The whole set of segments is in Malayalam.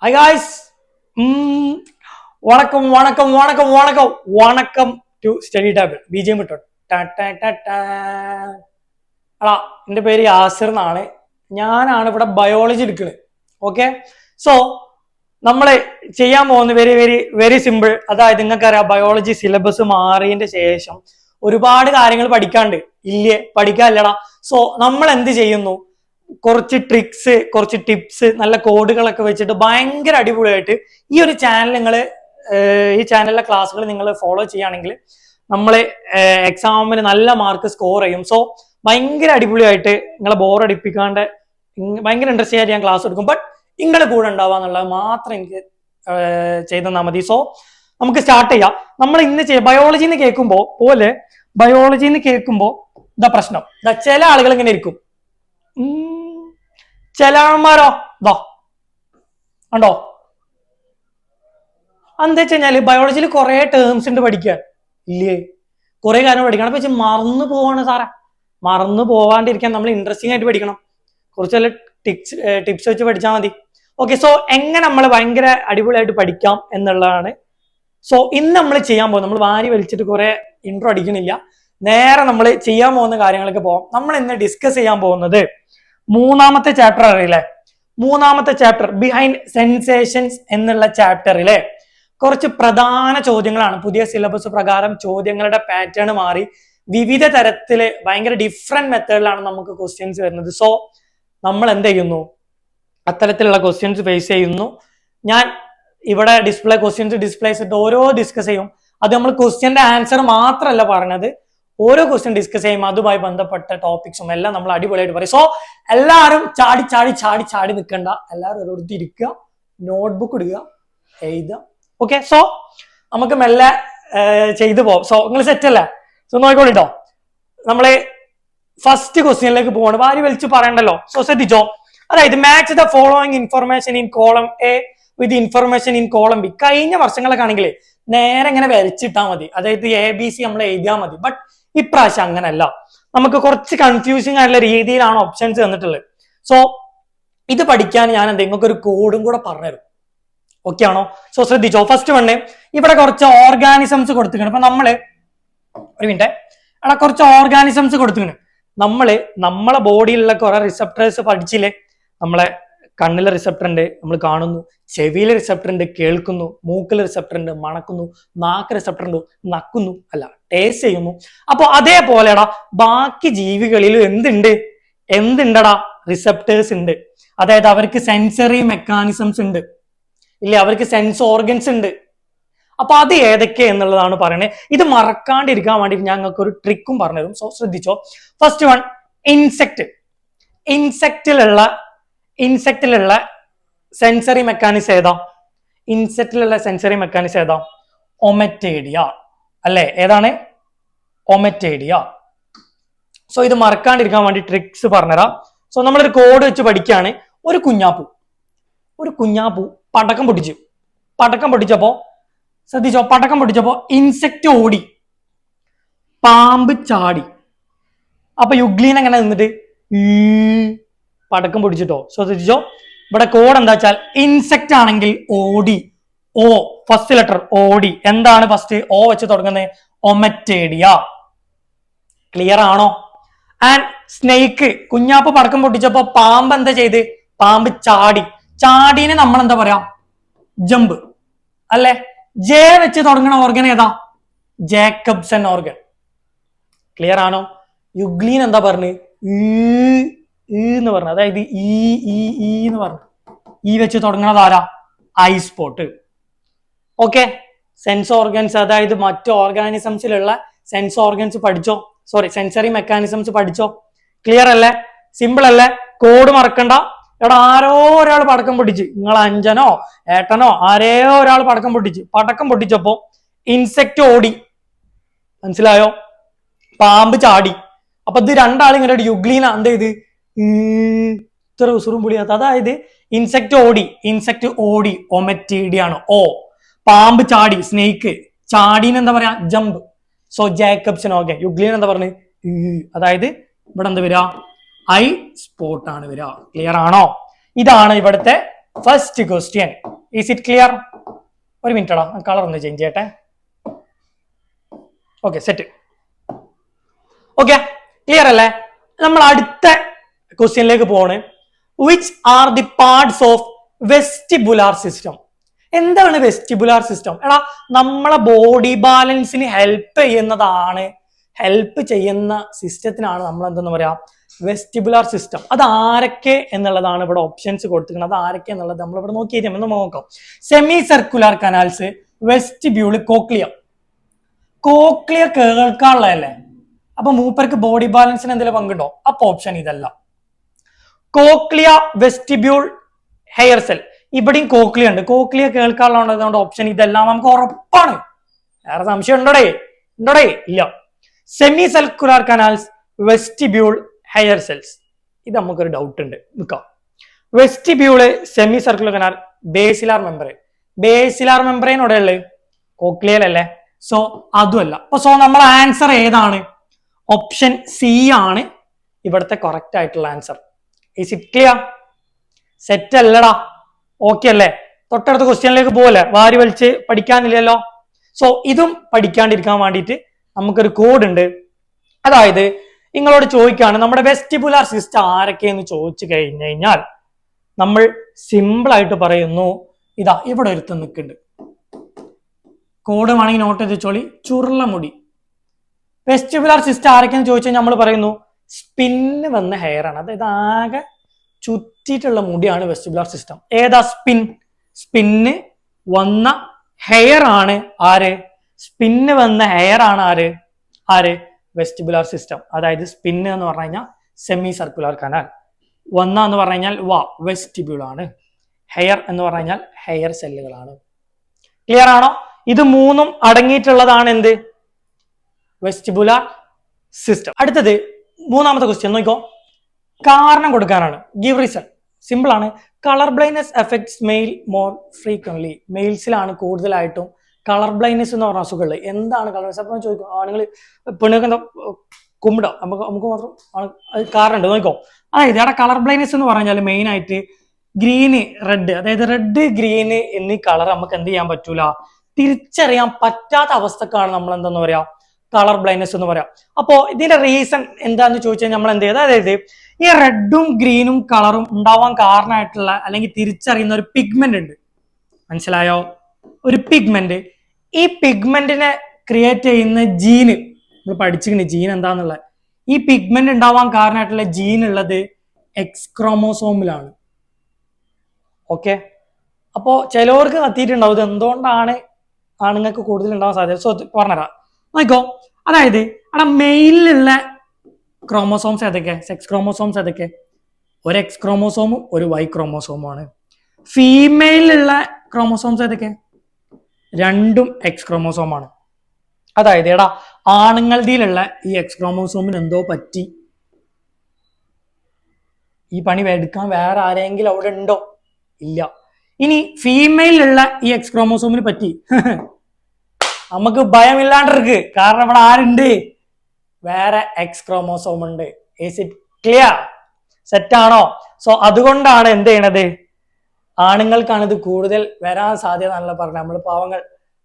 Hi guys. വണക്കം വണക്കം വണക്കം വണക്കം വണക്കം ടു സ്റ്റഡി ടേബിൾ ബിജിഎം ഇട്ടോ. അടാ എൻ്റെ പേര് യാസിർ എന്നാണ്. ഞാനാണ് ഇവിടെ ബയോളജി എടുക്കുന്നത്. ഓക്കെ, സോ നമ്മൾ ചെയ്യാൻ പോകുന്ന വെരി വെരി വെരി സിമ്പിൾ. അതായത് നിങ്ങൾക്കറിയാം ബയോളജി സിലബസ് മാറിയതിന്റെ ശേഷം ഒരുപാട് കാര്യങ്ങൾ പഠിക്കാണ്ട് ഇല്ലേ? പഠിക്കാനില്ലടാ. സോ നമ്മൾ എന്ത് ചെയ്യുന്നു? കുറച്ച് ട്രിക്സ്, കുറച്ച് ടിപ്സ്, നല്ല കോഡുകളൊക്കെ വെച്ചിട്ട് ഭയങ്കര അടിപൊളിയായിട്ട് ഈ ഒരു ചാനൽ നിങ്ങൾ ഈ ചാനലിലെ ക്ലാസ്സുകൾ നിങ്ങൾ ഫോളോ ചെയ്യുകയാണെങ്കിൽ നമ്മൾ എക്സാമിന് നല്ല മാർക്ക് സ്കോർ ചെയ്യും. സോ ഭയങ്കര അടിപൊളിയായിട്ട് നിങ്ങളെ ബോറടിപ്പിക്കാണ്ട് ഭയങ്കര ഇൻട്രസ്റ്റ് ആയിട്ട് ഞാൻ ക്ലാസ് എടുക്കും. ബട്ട് നിങ്ങളുടെ കൂടെ ഉണ്ടാവുക എന്നുള്ളത് മാത്രം എനിക്ക് ചെയ്ത് തന്നാൽ മതി. സോ നമുക്ക് സ്റ്റാർട്ട് ചെയ്യാം. നമ്മൾ ഇന്ന് ബയോളജിന്ന് കേൾക്കുമ്പോൾ ഇതാ പ്രശ്നം. ചില ആളുകൾ ഇങ്ങനെ ഇരിക്കും. ചില ആൾമാരോ ഇതാ ഉണ്ടോ? എന്താ വെച്ച് കഴിഞ്ഞാല് ബയോളജിയിൽ കുറെ ടേംസ് ഉണ്ട് പഠിക്കാൻ. ഇല്ലേ? കുറെ കാര്യങ്ങൾ പഠിക്കണം. അപ്പൊ മറന്നു പോവാണ് സാറേ. മറന്നു പോവാണ്ടിരിക്കാൻ നമ്മൾ ഇൻട്രസ്റ്റിംഗ് ആയിട്ട് പഠിക്കണം. കുറച്ച് നല്ല ടിപ്സ് വെച്ച് പഠിച്ചാൽ മതി. ഓക്കെ, സോ എങ്ങനെ നമ്മൾ ഭയങ്കര അടിപൊളിയായിട്ട് പഠിക്കാം എന്നുള്ളതാണ്. സോ ഇന്ന് നമ്മൾ ചെയ്യാൻ പോകുന്നത്, നമ്മൾ വാരി വലിച്ചിട്ട് കുറെ ഇൻട്രോ അടിക്കണില്ല, നേരെ നമ്മൾ ചെയ്യാൻ പോകുന്ന കാര്യങ്ങളൊക്കെ പോകാം. നമ്മൾ ഇന്ന് ഡിസ്കസ് ചെയ്യാൻ പോകുന്നത് മൂന്നാമത്തെ ചാപ്റ്റർ അറിയില്ലേ? മൂന്നാമത്തെ ചാപ്റ്റർ ബിഹൈൻഡ് സെൻസേഷൻസ് എന്നുള്ള ചാപ്റ്ററിലെ കുറച്ച് പ്രധാന ചോദ്യങ്ങളാണ്. പുതിയ സിലബസ് പ്രകാരം ചോദ്യങ്ങളുടെ പാറ്റേൺ മാറി വിവിധ തരത്തില് ഭയങ്കര ഡിഫറെന്റ് മെത്തേഡിലാണ് നമുക്ക് ക്വസ്റ്റ്യൻസ് വരുന്നത്. സോ നമ്മൾ എന്ത് ചെയ്യുന്നു? അത്തരത്തിലുള്ള ക്വസ്റ്റ്യൻസ് ഫേസ് ചെയ്യുന്നു. ഞാൻ ഇവിടെ ക്വസ്റ്റ്യൻസ് ഡിസ്പ്ലേ ചെയ്തിട്ട് ഓരോ ഡിസ്കസ് ചെയ്യും. അത് നമ്മൾ ക്വസ്റ്റ്യന്റെ ആൻസർ മാത്രമല്ല പറഞ്ഞത്, ഓരോ ക്വസ്റ്റ്യൻ ഡിസ്കസ് ചെയ്യുമ്പോൾ അതുമായി ബന്ധപ്പെട്ട ടോപ്പിക്സും എല്ലാം നമ്മൾ അടിപൊളിയായിട്ട് പറയും. സോ എല്ലാവരും ചാടി ചാടി ചാടി ചാടി നിൽക്കണ്ട. എല്ലാവരും ഒരിടത്ത് ഇരിക്കുക, നോട്ട്ബുക്ക് ഇടുക, എഴുതുക. ഓക്കെ, സോ നമുക്ക് മെല്ലെ ചെയ്തു പോകാം. സോ നിങ്ങൾ സെറ്റ് അല്ലേ? സോ നോക്കിക്കോളിട്ടോ. നമ്മള് ഫസ്റ്റ് ക്വസ്റ്റ്യനിലേക്ക് പോവാണ്. വാരി വലിച്ചു പറയണ്ടല്ലോ. സോ ശ്രദ്ധിച്ചോ. അതായത് match the following information in column A with information in column B. കഴിഞ്ഞ വർഷങ്ങളൊക്കെ ആണെങ്കിൽ നേരെ ഇങ്ങനെ വരച്ചിട്ടാൽ മതി. അതായത് ABC നമ്മൾ എഴുതിയാൽ മതി. ബട്ട് ഇപ്രാവശ്യം അങ്ങനല്ല. നമുക്ക് കുറച്ച് കൺഫ്യൂസിങ് ആയിട്ടുള്ള രീതിയിലാണ് ഓപ്ഷൻസ് തന്നിട്ടുള്ളത്. സോ ഇത് പഠിക്കാൻ ഞാൻ നിങ്ങൾക്ക് ഒരു കോഡും കൂടെ പറഞ്ഞുതരും. ഓക്കെ ആണോ? സോ ശ്രദ്ധിച്ചോ. ഫസ്റ്റ് വണ് ഇവിടെ കുറച്ച് ഓർഗാനിസംസ് കൊടുത്തിട്ടുണ്ട്. അപ്പൊ നമ്മള് ഒരു മിനിറ്റ്, അവിടെ കുറച്ച് ഓർഗാനിസംസ് കൊടുത്തിട്ടുണ്ട്. നമ്മളെ ബോഡിയിലുള്ള കുറെ റിസപ്റ്റേഴ്സ് പഠിച്ചില്ലേ? നമ്മളെ കണ്ണിലെ റിസപ്റ്റർ ഉണ്ട്, നമ്മൾ കാണുന്നു. ചെവിയിലെ റിസപ്റ്റർ ഉണ്ട്, കേൾക്കുന്നു. മൂക്കിലെ റിസപ്റ്റർ ഉണ്ട്, മണക്കുന്നു. നാക്ക് റിസപ്റ്റർ ഉണ്ട്, നക്കുന്നു, അല്ല ടേസ്റ്റ് ചെയ്യുന്നു. അപ്പൊ അതേപോലെടാ ബാക്കി ജീവികളിലും എന്തുണ്ടടാ? റിസപ്റ്റേഴ്സ് ഉണ്ട്. അതായത് അവർക്ക് സെൻസറി മെക്കാനിസംസ് ഉണ്ട്, ഇല്ലേ? അവർക്ക് സെൻസ് ഓർഗൻസ് ഉണ്ട്. അപ്പൊ അത് ഏതൊക്കെ എന്നുള്ളതാണ് പറയുന്നത്. ഇത് മറക്കാണ്ടിരിക്കാൻ വേണ്ടിയിട്ട് ഞാൻ നിങ്ങൾക്ക് ഒരു ട്രിക്കും പറഞ്ഞുതരും. സോ ശ്രദ്ധിച്ചോ. First one, insect. ഇൻസെക്റ്റിലുള്ള സെൻസറി മെക്കാനിസം ഏതാ? ഒമറ്റേഡിയ അല്ലെ? ഏതാണ്? ഒമറ്റേഡിയ. സോ ഇത് മറക്കാണ്ടിരിക്കാൻ വേണ്ടി ട്രിക്സ് പറഞ്ഞുതരാം. സോ നമ്മളൊരു കോഡ് വെച്ച് പഠിക്കുകയാണ്. ഒരു കുഞ്ഞാപ്പൂ പടക്കം പൊട്ടിച്ചപ്പോ ശ്രദ്ധിച്ചോ, പടക്കം പൊട്ടിച്ചപ്പോ ഇൻസെക്ട് ഓടി, പാമ്പ് ചാടി. അപ്പൊ യുഗ്ലീൻ എങ്ങനെ നിന്നിട്ട് പടക്കം പൊടിച്ചിട്ടോ. ശ്രദ്ധിച്ചോ, ഇവിടെ കോഡ് എന്താ വെച്ചാൽ ഇൻസെക്ട് ആണെങ്കിൽ ഓടി, ഓ ഫസ്റ്റ് ലെറ്റർ ഓടി. എന്താണ് ഫസ്റ്റ്? ഓ വെച്ച് തുടങ്ങുന്നത്? ഒമറ്റേഡിയ. ക്ലിയർ ആണോ? ആൻഡ് സ്നേക്ക്, കുഞ്ഞാപ്പ് പടക്കം പൊട്ടിച്ചപ്പോ പാമ്പ് എന്താ ചെയ്ത്? പാമ്പ് ചാടീനെ നമ്മൾ എന്താ പറയാ? ജമ്പ് അല്ലെ? ജെ വെച്ച് തുടങ്ങുന്ന ഓർഗൻ ഏതാ? Jacobson organ. ക്ലിയർ ആണോ? യുഗ്ലീൻ എന്താ പറഞ്ഞു? എന്ന് പറഞ്ഞു. അതായത് എന്ന് പറഞ്ഞു. ഈ വെച്ച് തുടങ്ങുന്നത് ആരാ? I spot. Okay, sense organs, അതായത് മറ്റു ഓർഗാനിസംസിലുള്ള സെൻസ് ഓർഗൻസ് പഠിച്ചോ. സോറി, സെൻസറി മെക്കാനിസംസ് പഠിച്ചോ. ക്ലിയർ അല്ലേ? സിമ്പിൾ അല്ലേ? കോഡ് മറക്കണ്ട. ഇവിടെ ആരോ ഒരാൾ പടക്കം പൊട്ടിച്ച്, നിങ്ങൾ അഞ്ചനോ ഏട്ടനോ ആരെയോ ഒരാൾ പടക്കം പൊട്ടിച്ചപ്പോ ഇൻസെക്ട് ഓടി, മനസ്സിലായോ? പാമ്പ് ചാടി. അപ്പൊ ഇത് രണ്ടാളും ഇങ്ങനെ യുഗ്ലീന എന്ത് ചെയ്ത് ഇത്ര ഉസുറും പുളിയാത്ത. അതായത് ഇൻസെക്ട് ഓടി ഒമറ്റീഡിയാണ് ഓ. പാമ്പ് ചാടി, സ്നേക്ക്. ചാടീന്ന് എന്താ പറയാ? Jump. So Jacobson organ. Euglena എന്താ പറഞ്ഞു? അതായത് ഇവിടെ എന്താ വരിക? ഐ സ്പോട്ട് ആണ് വരിക. ക്ലിയർ ആണോ? ഇതാണ് ഇവിടുത്തെ first question. Is it clear? ഒരു മിനിറ്റ് എടാ, കളർ ഒന്ന് ചേഞ്ച് ചെയ്യട്ടെ. Okay, set. ഓക്കെ, ക്ലിയർ അല്ലേ? നമ്മൾ അടുത്ത ക്വസ്റ്റ്യനിലേക്ക് പോണ്. Which are the parts of vestibular system? എന്താണ് വെസ്റ്റിബുലാർ സിസ്റ്റം? എടാ, നമ്മളെ ബോഡി ബാലൻസിന് ഹെൽപ്പ് ചെയ്യുന്ന സിസ്റ്റത്തിനാണ് നമ്മൾ എന്തെന്ന് പറയാ, വെസ്റ്റിബുലാർ സിസ്റ്റം. അത് ആരൊക്കെ എന്നുള്ളതാണ് ഇവിടെ ഓപ്ഷൻസ് കൊടുത്തിരിക്കുന്നത്. അത് ആരൊക്കെ എന്നുള്ളത് നമ്മൾ ഇവിടെ നോക്കിയിട്ട് നോക്കാം. Semicircular canals, vestibule, cochlea. Cochlea കേൾക്കാനുള്ളതല്ലേ, അപ്പൊ മൂപ്പർക്ക് ബോഡി ബാലൻസിന് എന്തെങ്കിലും പങ്കുണ്ടോ? അപ്പൊ ഓപ്ഷൻ ഇതല്ല. Cochlea, vestibule, hair cell. ഇവിടെയും കോക്ലിയ ഉണ്ട്. കോക്ലിയ കേൾക്കാനുള്ളതുകൊണ്ട് ഓപ്ഷൻ ഇതെല്ലാം നമുക്ക് ഉറപ്പാണ്. വേറെ സംശയം ഉണ്ടോടേ? ഇല്ല. Semicircular canals, vestibule, hair cells. ഇത് നമുക്കൊരു ഡൗട്ട് ഉണ്ട്, നിൽക്കാം. Vestibule, semicircular canal, basilar membrane. Basilar membrane എവിടെയുള്ളത്? കോക്ലിയയിലല്ലേ? സോ അതുമല്ല. സോ നമ്മുടെ ആൻസർ ഏതാണ്? ഓപ്ഷൻ സി ആണ് ഇവിടുത്തെ കറക്റ്റ് ആയിട്ടുള്ള answer. Is it clear? Set അല്ലടാ? ഓക്കെ അല്ലേ? തൊട്ടടുത്ത ക്വസ്റ്റ്യനിലേക്ക് പോലെ വാരി വലിച്ച് പഠിക്കാനില്ലല്ലോ. സോ ഇതും പഠിക്കാണ്ടിരിക്കാൻ വേണ്ടിയിട്ട് നമുക്കൊരു കോഡ് ഉണ്ട്. അതായത് നിങ്ങളോട് ചോദിക്കുകയാണ് നമ്മുടെ വെസ്റ്റിബുലാർ സിസ്റ്റം ആരൊക്കെയെന്ന് ചോദിച്ചു കഴിഞ്ഞാൽ നമ്മൾ സിമ്പിൾ ആയിട്ട് പറയുന്നു, ഇതാ ഇവിടെ ഒരുത്തം നിൽക്കുന്നുണ്ട്. കോഡ് വേണമെങ്കിൽ നോട്ട് ചെയ്ത് വെച്ചോളി, ചുരുളമുടി. വെസ്റ്റിബുലാർ സിസ്റ്റം ആരൊക്കെയെന്ന് ചോദിച്ചാൽ നമ്മൾ പറയുന്നു സ്പിന്ന് വന്ന ഹെയർ ആണ്. അതായത് ആകെ ചുറ്റിയിട്ടുള്ള മുടിയാണ് വെസ്റ്റിബുലാർ സിസ്റ്റം. ഏതാ? സ്പിന്ന് വന്ന ഹെയർ ആണ് ആര്? സ്പിന്ന് വന്ന ഹെയർ ആണ് ആര്? Vestibular system. അതായത് സ്പിന്ന് എന്ന് പറഞ്ഞു കഴിഞ്ഞാൽ സെമി സർക്കുലർ കനാൽ, വന്ന എന്ന് പറഞ്ഞു കഴിഞ്ഞാൽ വെസ്റ്റിബ്യൂൾ ആണ്, ഹെയർ എന്ന് പറഞ്ഞു കഴിഞ്ഞാൽ ഹെയർ സെല്ലുകളാണ്. ക്ലിയർ ആണോ? ഇത് മൂന്നും അടങ്ങിയിട്ടുള്ളതാണ് എന്ത്? Vestibular system. അടുത്തത് മൂന്നാമത്തെ ക്വസ്റ്റ്യൻ നോക്കിക്കോ. കാരണം കൊടുക്കാനാണ്. Give reason. സിമ്പിൾ ആണ്. Colour blindness affects male more frequently. മെയിൽസിലാണ് കൂടുതലായിട്ടും കളർ ബ്ലൈൻഡ്നെസ് എന്ന് പറഞ്ഞ അസുഖങ്ങൾ. എന്താണ് കളർ ബ്ലൈൻഡ്നെസ്? അപ്പം ചോദിക്കും, ആണുങ്ങൾ പെണ്ണുങ്ങൾക്ക് എന്താ കുമ്പിടോ? നമുക്ക് മാത്രം അത് കാരണമുണ്ട്, നോക്കിക്കോ. അതായത് അവിടെ കളർ ബ്ലൈൻഡ്നെസ് എന്ന് പറഞ്ഞാൽ മെയിൻ ആയിട്ട് ഗ്രീന്, റെഡ്, അതായത് റെഡ്, ഗ്രീന് എന്നീ കളർ നമുക്ക് എന്ത് ചെയ്യാൻ പറ്റൂല, തിരിച്ചറിയാൻ പറ്റാത്ത അവസ്ഥക്കാണ് നമ്മൾ എന്തെന്ന് പറയാ, കളർ ബ്ലൈൻഡ്നെസ് എന്ന് പറയാം. അപ്പോ ഇതിന്റെ റീസൺ എന്താന്ന് ചോദിച്ചാൽ നമ്മൾ എന്ത് ചെയ്ത്, അതായത് ഈ റെഡും ഗ്രീനും കളറും ഉണ്ടാവാൻ കാരണമായിട്ടുള്ള അല്ലെങ്കിൽ തിരിച്ചറിയുന്ന ഒരു പിഗ്മെന്റ് ഉണ്ട്. മനസ്സിലായോ? ഒരു പിഗ്മെന്റ്. ഈ പിഗ്മെന്റിനെ ക്രിയേറ്റ് ചെയ്യുന്ന ജീന് നമ്മൾ പഠിച്ചിട്ടുണ്ട്, ജീൻ എന്താന്നുള്ള. ഈ പിഗ്മെന്റ് ഉണ്ടാവാൻ കാരണമായിട്ടുള്ള ജീൻ ഉള്ളത് എക്സ് ക്രോമോസോമിലാണ്. ഓക്കെ, അപ്പോ ചിലവർക്ക് കത്തിയിട്ടുണ്ടാവും ഇത് എന്തുകൊണ്ടാണ് ആണുങ്ങൾക്ക് കൂടുതൽ ഉണ്ടാവാൻ സാധ്യത. സോ പറഞ്ഞുതരാം, നോക്കോ. അതായത് അവിടെ മെയിലുള്ള ക്രോമോസോംസ് ഏതൊക്കെ? സെക്സ് ക്രോമോസോംസ് ഏതൊക്കെ? ഒരു എക്സ് ക്രോമോസോമും ഒരു വൈ ക്രോമോസോമുമാണ്. ഫീമെയിലുള്ള ക്രോമോസോംസ് ഏതൊക്കെ? രണ്ടും എക്സ് ക്രോമോസോമാണ്. അതായത് എടാ, ആണുങ്ങളുടെയിലുള്ള ഈ എക്സ് ക്രോമോസോമിന് എന്തോ പറ്റി, ഈ പണി എടുക്കാൻ വേറെ ആരെങ്കിലും അവിടെ ഉണ്ടോ? ഇല്ല. ഇനി ഫീമെയിലുള്ള ഈ എക്സ് ക്രോമോസോമിന് പറ്റി, നമുക്ക് ഭയമില്ലാണ്ടിരിക്ക്. കാരണം ഇവിടെ ആരുണ്ട്? വേറെ എക്സ് ക്രോമോസോം ഉണ്ട്. Is it clear? സെറ്റ് ആണോ? സോ അതുകൊണ്ടാണ് എന്ത് ചെയ്യണത്, ആണുങ്ങൾക്കാണ് ഇത് കൂടുതൽ വരാൻ സാധ്യത എന്നല്ല പറഞ്ഞത്. നമ്മൾ പാവങ്ങൾ,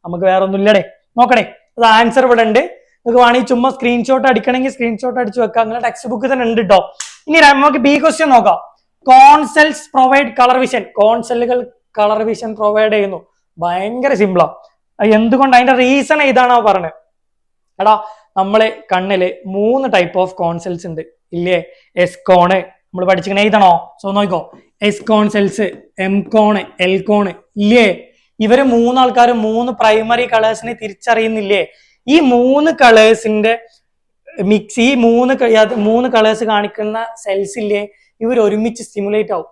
നമുക്ക് വേറെ ഒന്നും ഇല്ലടേ. നോക്കണേ, അത് ആൻസർ ഇവിടെ ഉണ്ട്. നിങ്ങൾക്ക് വേണമെങ്കിൽ ചുമ്മാ സ്ക്രീൻഷോട്ട് അടിക്കണമെങ്കിൽ സ്ക്രീൻഷോട്ട് അടിച്ചു വെക്കാം. അങ്ങനെ ടെക്സ്റ്റ് ബുക്ക് തന്നെ ഉണ്ട് കേട്ടോ. ഇനി നമുക്ക് ബി ക്വസ്റ്റ്യൻ നോക്കാം. Cone cells provide colour vision. കോൺസെല്ലുകൾ കളർ വിഷൻ പ്രൊവൈഡ് ചെയ്യുന്നു. ഭയങ്കര സിമ്പിളാ. എന്തുകൊണ്ട്? അതിന്റെ റീസൺ ഇതാണോ പറഞ്ഞത്. എടാ, നമ്മള് കണ്ണില് 3 ടൈപ്പ് ഓഫ് കോൺസെൽസ് ഉണ്ട് ഇല്ലേ? എസ് കോണ് നമ്മൾ പഠിച്ചിങ്ങനെ എഴുതണോ? സോ നോക്കോ, S cone cells, M cone, L cone ഇല്ലേ? ഇവര് 3 ആൾക്കാരും 3 പ്രൈമറി കളേഴ്സിനെ തിരിച്ചറിയുന്നില്ലേ? ഈ 3 കളേഴ്സിന്റെ മിക്സ്, ഈ 3 കളേഴ്സ് കാണിക്കുന്ന സെൽസ് ഇല്ലേ, ഇവർ ഒരുമിച്ച് സ്റ്റിമുലേറ്റ് ആവും.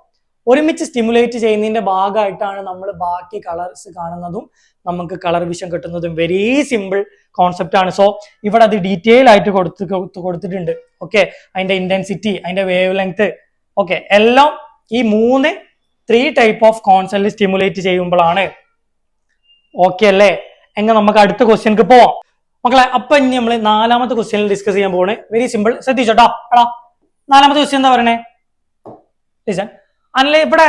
ഒരുമിച്ച് സ്റ്റിമുലേറ്റ് ചെയ്യുന്നതിന്റെ ഭാഗമായിട്ടാണ് നമ്മൾ ബാക്കി കളേഴ്സ് കാണുന്നതും നമുക്ക് കളർ വിഷൻ കിട്ടുന്നതും. വെരി സിമ്പിൾ കോൺസെപ്റ്റ് ആണ്. സോ ഇവിടെ അത് ഡീറ്റെയിൽ ആയിട്ട് കൊടുത്തിട്ടുണ്ട്. ഓക്കെ, അതിന്റെ ഇന്റൻസിറ്റി, അതിന്റെ വേവ് ലെങ്ത്, ഓക്കെ, എല്ലാം ഈ 3 ടൈപ്പ് ഓഫ് കോൺസെപ്റ്റ് സ്റ്റിമുലേറ്റ് ചെയ്യുമ്പോഴാണ്. ഓക്കെ അല്ലേ? എങ്കിൽ നമുക്ക് അടുത്ത ക്വസ്റ്റ്യൻക്ക് പോവാം മക്കളെ. അപ്പൊ ഇനി നമ്മൾ 4ാമത്തെ ക്വസ്റ്റ്യനിൽ ഡിസ്കസ് ചെയ്യാൻ പോവാണ്. വെരി സിമ്പിൾ, ശ്രദ്ധിച്ചോട്ടോ. എടാ, 4ാമത്തെ ക്വസ്റ്റ്യൻ എന്താ പറയണേ? അല്ലേ ഇവിടെ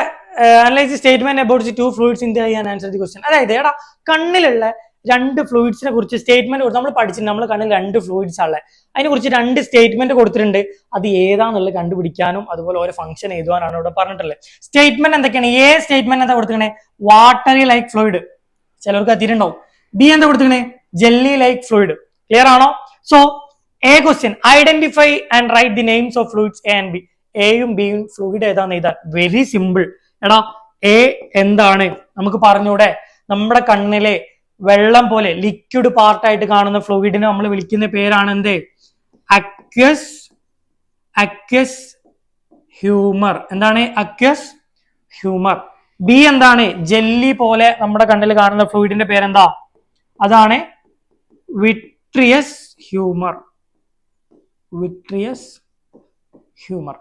analyse the statement about the two fluids in the eye and answer the question. അതായത് എടാ കണ്ണിലുള്ള രണ്ട് ഫ്ലൂയിഡ്സിനെ കുറിച്ച് സ്റ്റേറ്റ്മെന്റ് കൊടുത്ത് നമ്മൾ പഠിച്ചിട്ടുണ്ട്. നമ്മൾ കണ്ണിൽ രണ്ട് ഫ്ലൂയിഡ്സ് ആണല്ലേ, അതിനെ കുറിച്ച് രണ്ട് സ്റ്റേറ്റ്മെന്റ് കൊടുത്തിട്ടുണ്ട്. അത് ഏതാണെന്നുള്ളത് കണ്ടുപിടിക്കാനും അതുപോലെ ഓരോ ഫംഗ്ഷൻ എഴുതുവാനാണ് ഇവിടെ പറഞ്ഞിട്ടുള്ളത്. സ്റ്റേറ്റ്മെന്റ് എന്തൊക്കെയാണ്? എ സ്റ്റേറ്റ്മെന്റ് എന്താ കൊടുത്തിരിക്കണേ? വാട്ടറി ലൈക്ക് ഫ്ലൂയിഡ്, ചിലർക്ക് എത്തിയിട്ടുണ്ടാവും. ബി എന്താ കൊടുത്തിരിക്കണേ? Jelly like fluid. ക്ലിയർ ആണോ? So A question, identify and write the names of fluids A and B. എയും ബിയും ഫ്ലൂയിഡ് ഏതാന്ന് എഴുതാൻ വെരി സിമ്പിൾ. എടാ എ എന്താണ് നമുക്ക് പറഞ്ഞൂടെ? നമ്മുടെ കണ്ണിലെ വെള്ളം പോലെ ലിക്വിഡ് പാർട്ടായിട്ട് കാണുന്ന ഫ്ലൂയിഡിനെ നമ്മൾ വിളിക്കുന്ന പേരാണ് എന്ത്? Aqueous humour. എന്താണ്? Aqueous humour. ബി എന്താണ്? ജെല്ലി പോലെ നമ്മുടെ കണ്ണിൽ കാണുന്ന ഫ്ലൂയിഡിന്റെ പേരെന്താ? അതാണ് vitreous humour. Vitreous humour.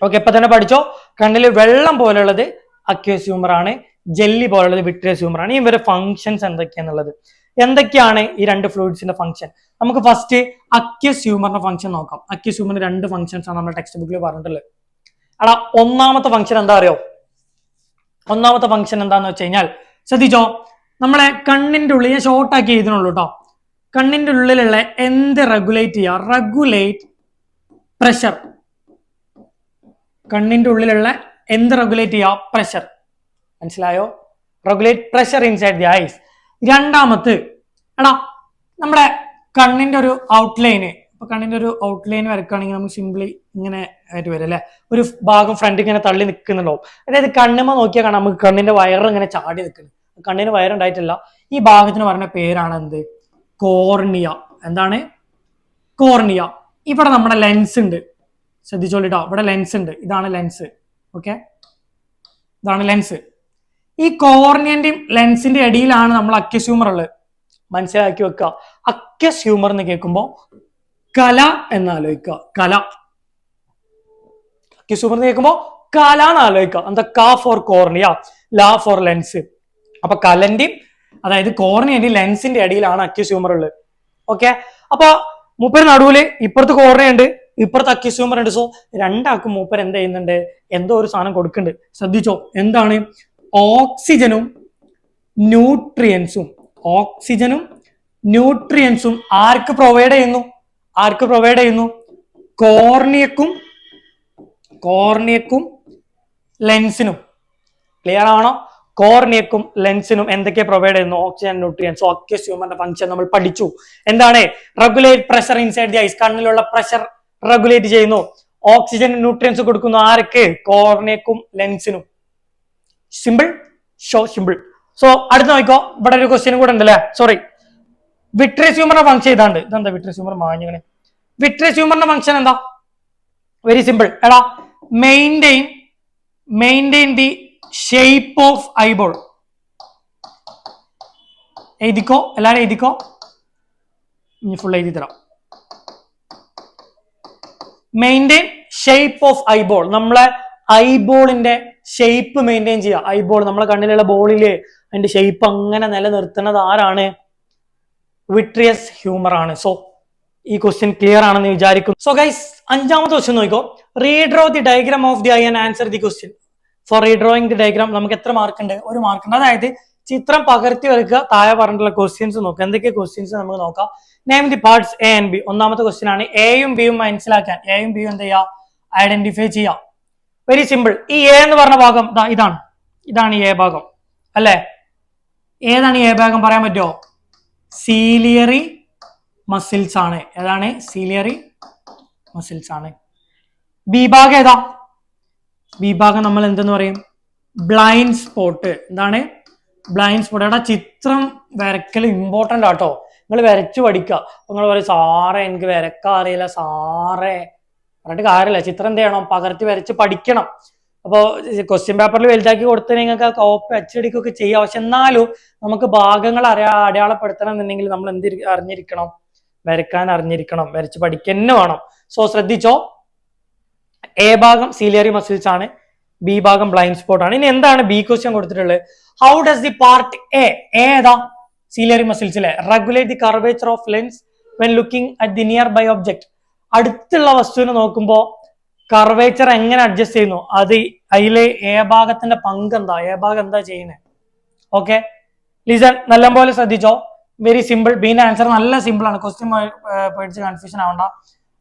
Okay, ഇപ്പൊ തന്നെ പഠിച്ചോ. കണ്ണിൽ വെള്ളം പോലെയുള്ളത് അക്വസ് ഹ്യൂമർ ആണ്, ജെല്ലി പോലുള്ളത് വിട്രിയസ് ഹ്യൂമർ ആണ്. ഇവരുടെ ഫംഗ്ഷൻസ് എന്തൊക്കെയാന്നുള്ളത്, എന്തൊക്കെയാണ് ഈ രണ്ട് ഫ്ലൂയിഡ്സിന്റെ ഫംഗ്ഷൻ? നമുക്ക് ഫസ്റ്റ് അക്വസ് ഹ്യൂമറിന്റെ ഫംഗ്ഷൻ നോക്കാം. അക്വസ് ഹ്യൂമറിന് രണ്ട് ഫംഗ്ഷൻസ് ആണ് നമ്മുടെ ടെക്സ്റ്റ് ബുക്കിൽ പറഞ്ഞിട്ടുള്ളത്. അടാ ഒന്നാമത്തെ ഫംഗ്ഷൻ എന്താ അറിയോ? ഒന്നാമത്തെ ഫംഗ്ഷൻ എന്താന്ന് വെച്ച് കഴിഞ്ഞാൽ ശ്രദ്ധിച്ചോ, നമ്മളെ കണ്ണിന്റെ ഉള്ളിൽ, ഞാൻ ഷോർട്ടാക്കി എഴുതുന്നുള്ളൂ കേട്ടോ, കണ്ണിന്റെ ഉള്ളിലുള്ള എന്ത് റെഗുലേറ്റ് ചെയ്യുക? Regulate pressure. കണ്ണിന്റെ ഉള്ളിലുള്ള എന്ത് റെഗുലേറ്റ് ചെയ്യുക? പ്രഷർ. മനസ്സിലായോ? Regulate pressure inside the eyes. രണ്ടാമത് എടാ നമ്മുടെ കണ്ണിന്റെ ഒരു ഔട്ട്ലൈന്, ഇപ്പൊ കണ്ണിന്റെ ഒരു ഔട്ട്ലൈൻ വരക്കുകയാണെങ്കിൽ നമുക്ക് സിംപ്ലി ഇങ്ങനെ ആയിട്ട് വരും അല്ലെ, ഒരു ഭാഗം ഫ്രണ്ട് ഇങ്ങനെ തള്ളി നിൽക്കുന്നുണ്ടാവും. അതായത് കണ്ണുമ്മ നോക്കിയാൽ കാണാം നമുക്ക് കണ്ണിന്റെ വയറ് ഇങ്ങനെ ചാടി നിൽക്കുന്നു. കണ്ണിന് വയറുണ്ടായിട്ടില്ല. ഈ ഭാഗത്തിന് പറഞ്ഞ പേരാണ് എന്ത്? കോർണിയ. എന്താണ്? കോർണിയ. ഇവിടെ നമ്മുടെ ലെൻസ് ഉണ്ട്, ശ്രദ്ധിച്ചോളിട്ടോ, ഇവിടെ ലെൻസ് ഉണ്ട്. ഇതാണ് ലെൻസ്. ഓക്കെ, ഇതാണ് ലെൻസ്. ഈ കോർണിയന്റെയും ലെൻസിന്റെ ഇടയിലാണ് നമ്മൾ അക്വസ് ഹ്യൂമർ ഉള്ളത്. മനസ്സിലാക്കി വെക്കുക. അക്വസ് ഹ്യൂമർ എന്ന് കേൾക്കുമ്പോ കല എന്നാലോചിക്കുക. കല. അക്വസ് ഹ്യൂമർ എന്ന് കേൾക്കുമ്പോ കല എന്ന് ആലോചിക്കുക. എന്താ? ക ഫോർ കോർണിയ, ല ഫോർ ലെൻസ്. അപ്പൊ കലന്റെയും അതായത് കോർണിയന്റെയും ലെൻസിന്റെ ഇടയിലാണ് അക്വസ് ഹ്യൂമർ ഉള്ളത്. ഓക്കെ, അപ്പൊ മൂപ്പര് നടുവില് ഇപ്പുറത്ത് കോർണിയ ഉണ്ട്, ഇപ്പുറത്ത് അക്വസ് ഹ്യൂമർ ഉണ്ട്. സോ രണ്ടാക്കും മൂപ്പർ എന്ത് ചെയ്യുന്നുണ്ട്? എന്തോ ഒരു സാധനം കൊടുക്കുന്നുണ്ട്. ശ്രദ്ധിച്ചോ, എന്താണ്? ഓക്സിജനും ന്യൂട്രിയൻസും. ഓക്സിജനും ന്യൂട്രിയൻസും ആർക്ക് പ്രൊവൈഡ് ചെയ്യുന്നു? ആർക്ക് പ്രൊവൈഡ് ചെയ്യുന്നു? കോർണിയക്കും ലെൻസിനും. ക്ലിയർ ആണോ? കോർണിയക്കും ലെൻസിനും എന്തൊക്കെ പ്രൊവൈഡ് ചെയ്യുന്നു? Oxygen, nutrients. അക്വസ് ഹ്യൂമറിന്റെ ഫംഗ്ഷൻ നമ്മൾ പഠിച്ചു. എന്താണ്? Regulate pressure inside the eyes. കണ്ണിലുള്ള പ്രഷർ റെഗുലേറ്റ് ചെയ്യുന്നു. ഓക്സിജൻ, ന്യൂട്രിയൻസ് കൊടുക്കുന്നു ആർക്ക്? കോർണിയക്കും ലെൻസിനും. Simple, simple. സോ അടുത്ത് നോക്കിക്കോ, ഇവിടെ ഒരു ക്വസ്റ്റ്യൻ കൂടെ ഉണ്ടല്ലേ. സോറി, വിട്രിയസ് ഹ്യൂമറിന്റെ ഫംഗ്ഷൻ ഇതാണ്ട്. ഇതെന്താ വിട്രിയസ് ഹ്യൂമർ മാഞ്ഞങ്ങനെ? വിട്രിയസ് ഹ്യൂമറിന്റെ ഫംഗ്ഷൻ എന്താ? Very simple. എടാ maintain the shape of eyeball. എഴുതിക്കോ, എല്ലാരും എഴുതിക്കോ. ഇനി ഫുൾ എഴുതി തരാം. Maintain shape of eyeball. നമ്മളെ ഐബോളിന്റെ ഷേപ്പ് മെയിൻറ്റെയിൻ ചെയ്യുക. ഐബോൾ നമ്മളെ കണ്ണിലുള്ള ബോളില് അതിന്റെ ഷേപ്പ് അങ്ങനെ നിലനിർത്തുന്നത് ആരാണ്? വിട്രിയസ് ഹ്യൂമർ ആണ്. സോ ഈ ക്വസ്റ്റ്യൻ ക്ലിയർ ആണെന്ന് വിചാരിക്കുന്നു. സോ ഗൈസ്, അഞ്ചാമത്തെ ക്വസ്റ്റ്യൻ നോക്കിക്കോ. Redraw the diagram of the eye and answer the question. For റീഡ്രോയിങ് the diagram നമുക്ക് എത്ര മാർക്ക് ഉണ്ട്? 1 മാർക്ക് ഉണ്ട്. അതായത് ചിത്രം പകർത്തി വരയ്ക്കുക. താഴെ പറഞ്ഞിട്ടുള്ള ക്വസ്റ്റ്യൻസ് നോക്കുക. എന്തൊക്കെ ക്വസ്റ്റ്യൻസ് നമുക്ക് നോക്കാം. Name the parts A and B. ഒന്നാമത്തെ ക്വസ്റ്റ്യൻ ആണ്. എയും ബിയും മനസ്സിലാക്കാൻ എയും ബിയും എന്ത് ചെയ്യുക? ഐഡന്റിഫൈ ചെയ്യാം. Very simple. ഈ എ എന്ന് പറഞ്ഞ ഭാഗം ഇതാണ് എ ഭാഗം അല്ലെ? ഏതാണ് എ ഭാഗം പറയാൻ പറ്റുമോ? സീലിയറി മസിൽസ് ആണ്. ഏതാണ്? സീലിയറി മസിൽസ് ആണ്. ബി ഭാഗം ഏതാ? ബി ഭാഗം നമ്മൾ എന്തെന്ന് പറയും? Blind spot. എന്താണ്? Blind spot. എടാ ചിത്രം വരക്കൽ ഇമ്പോർട്ടന്റ് ആട്ടോ. നിങ്ങൾ വരച്ചു പഠിക്കുക. നിങ്ങൾ പറയും സാറേ എനിക്ക് വരക്കാൻ അറിയില്ല സാറേ പറഞ്ഞിട്ട് കാര്യമില്ല. ചിത്രം എന്ത് ചെയ്യണം? പകർത്തി വരച്ച് പഠിക്കണം. അപ്പോൾ ക്വസ്റ്റ്യൻ പേപ്പറിൽ വലുതാക്കി കൊടുത്ത് നിങ്ങൾക്ക് കോപ്പി അച്ചടിക്കൊക്കെ ചെയ്യാം. പക്ഷെ എന്നാലും നമുക്ക് ഭാഗങ്ങൾ അടയാളപ്പെടുത്തണം എന്നുണ്ടെങ്കിൽ നമ്മൾ എന്ത് അറിഞ്ഞിരിക്കണം? വരക്കാൻ അറിഞ്ഞിരിക്കണം. വരച്ച് പഠിക്കുക തന്നെ വേണം. സോ ശ്രദ്ധിച്ചോ, എ ഭാഗം സീലിയറി മസിൽസ് ആണ്, ബി ഭാഗം ബ്ലൈൻഡ് സ്പോട്ട് ആണ്. ഇനി എന്താണ് ബി ക്വസ്റ്റ്യൻ കൊടുത്തിട്ടുള്ളത്? How does the part A ഏതാ? സീലിയറി മസിൽസിലെ regulate the curvature of lens when looking at the nearby object. അടുത്തുള്ള വസ്തുവിനെ നോക്കുമ്പോൾ കർവേച്ചർ എങ്ങനെ അഡ്ജസ്റ്റ് ചെയ്യുന്നു? അത് അതില് എ ഭാഗത്തിന്റെ പങ്ക് എന്താ, എ ഭാഗം എന്താ ചെയ്യുന്നത്? ഓക്കെ, ലിസൺ, നല്ലപോലെ ശ്രദ്ധിച്ചോ. Very simple. ബീന്റെ ആൻസർ നല്ല സിമ്പിൾ ആണ്. ക്വസ്റ്റ്യൻ പേടിച്ച് കൺഫ്യൂഷൻ ആവണ്ട.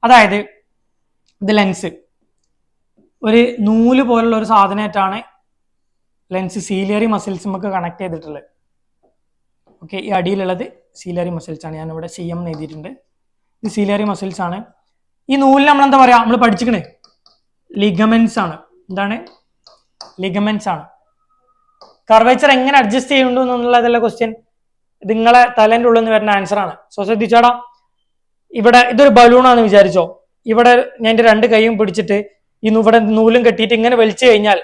അതായത് ഇത് ലെൻസ്, ഒരു നൂല് പോലുള്ള ഒരു സാധനമായിട്ടാണ് ലെൻസ് സീലിയറി മസിൽസ് നമുക്ക് കണക്ട് ചെയ്തിട്ടുള്ളത്. ഓക്കെ, ഈ അടിയിലുള്ളത് സീലിയറി മസിൽസ് ആണ്. ഞാനിവിടെ CM എന്ന് എഴുതിയിട്ടുണ്ട്. ഇത് സീലിയറി മസിൽസ് ആണ്. ഈ നൂലിൽ നമ്മൾ എന്താ പറയാ, നമ്മൾ പഠിച്ചിക്കണേ ലിഗമെന്റ്സ് ആണ്. എന്താണ്? ലിഗമെന്റ്സ് ആണ്. കർവേച്ചർ എങ്ങനെ അഡ്ജസ്റ്റ് ചെയ്യുന്നുണ്ടോ എന്നുള്ളതല്ല ക്വസ്റ്റ്യൻ, ഇത് നിങ്ങളെ തലേന്റെ ഉള്ളിൽ നിന്ന് വരുന്ന ആൻസർ ആണ്. സോ ശ്രദ്ധിച്ചോടാ. ഇവിടെ ഇതൊരു ബലൂണാന്ന് വിചാരിച്ചോ. ഇവിടെ ഞാൻ എൻ്റെ 2 കൈയും പിടിച്ചിട്ട് ഇവിടെ നൂലും കെട്ടിയിട്ട് ഇങ്ങനെ വലിച്ചു കഴിഞ്ഞാൽ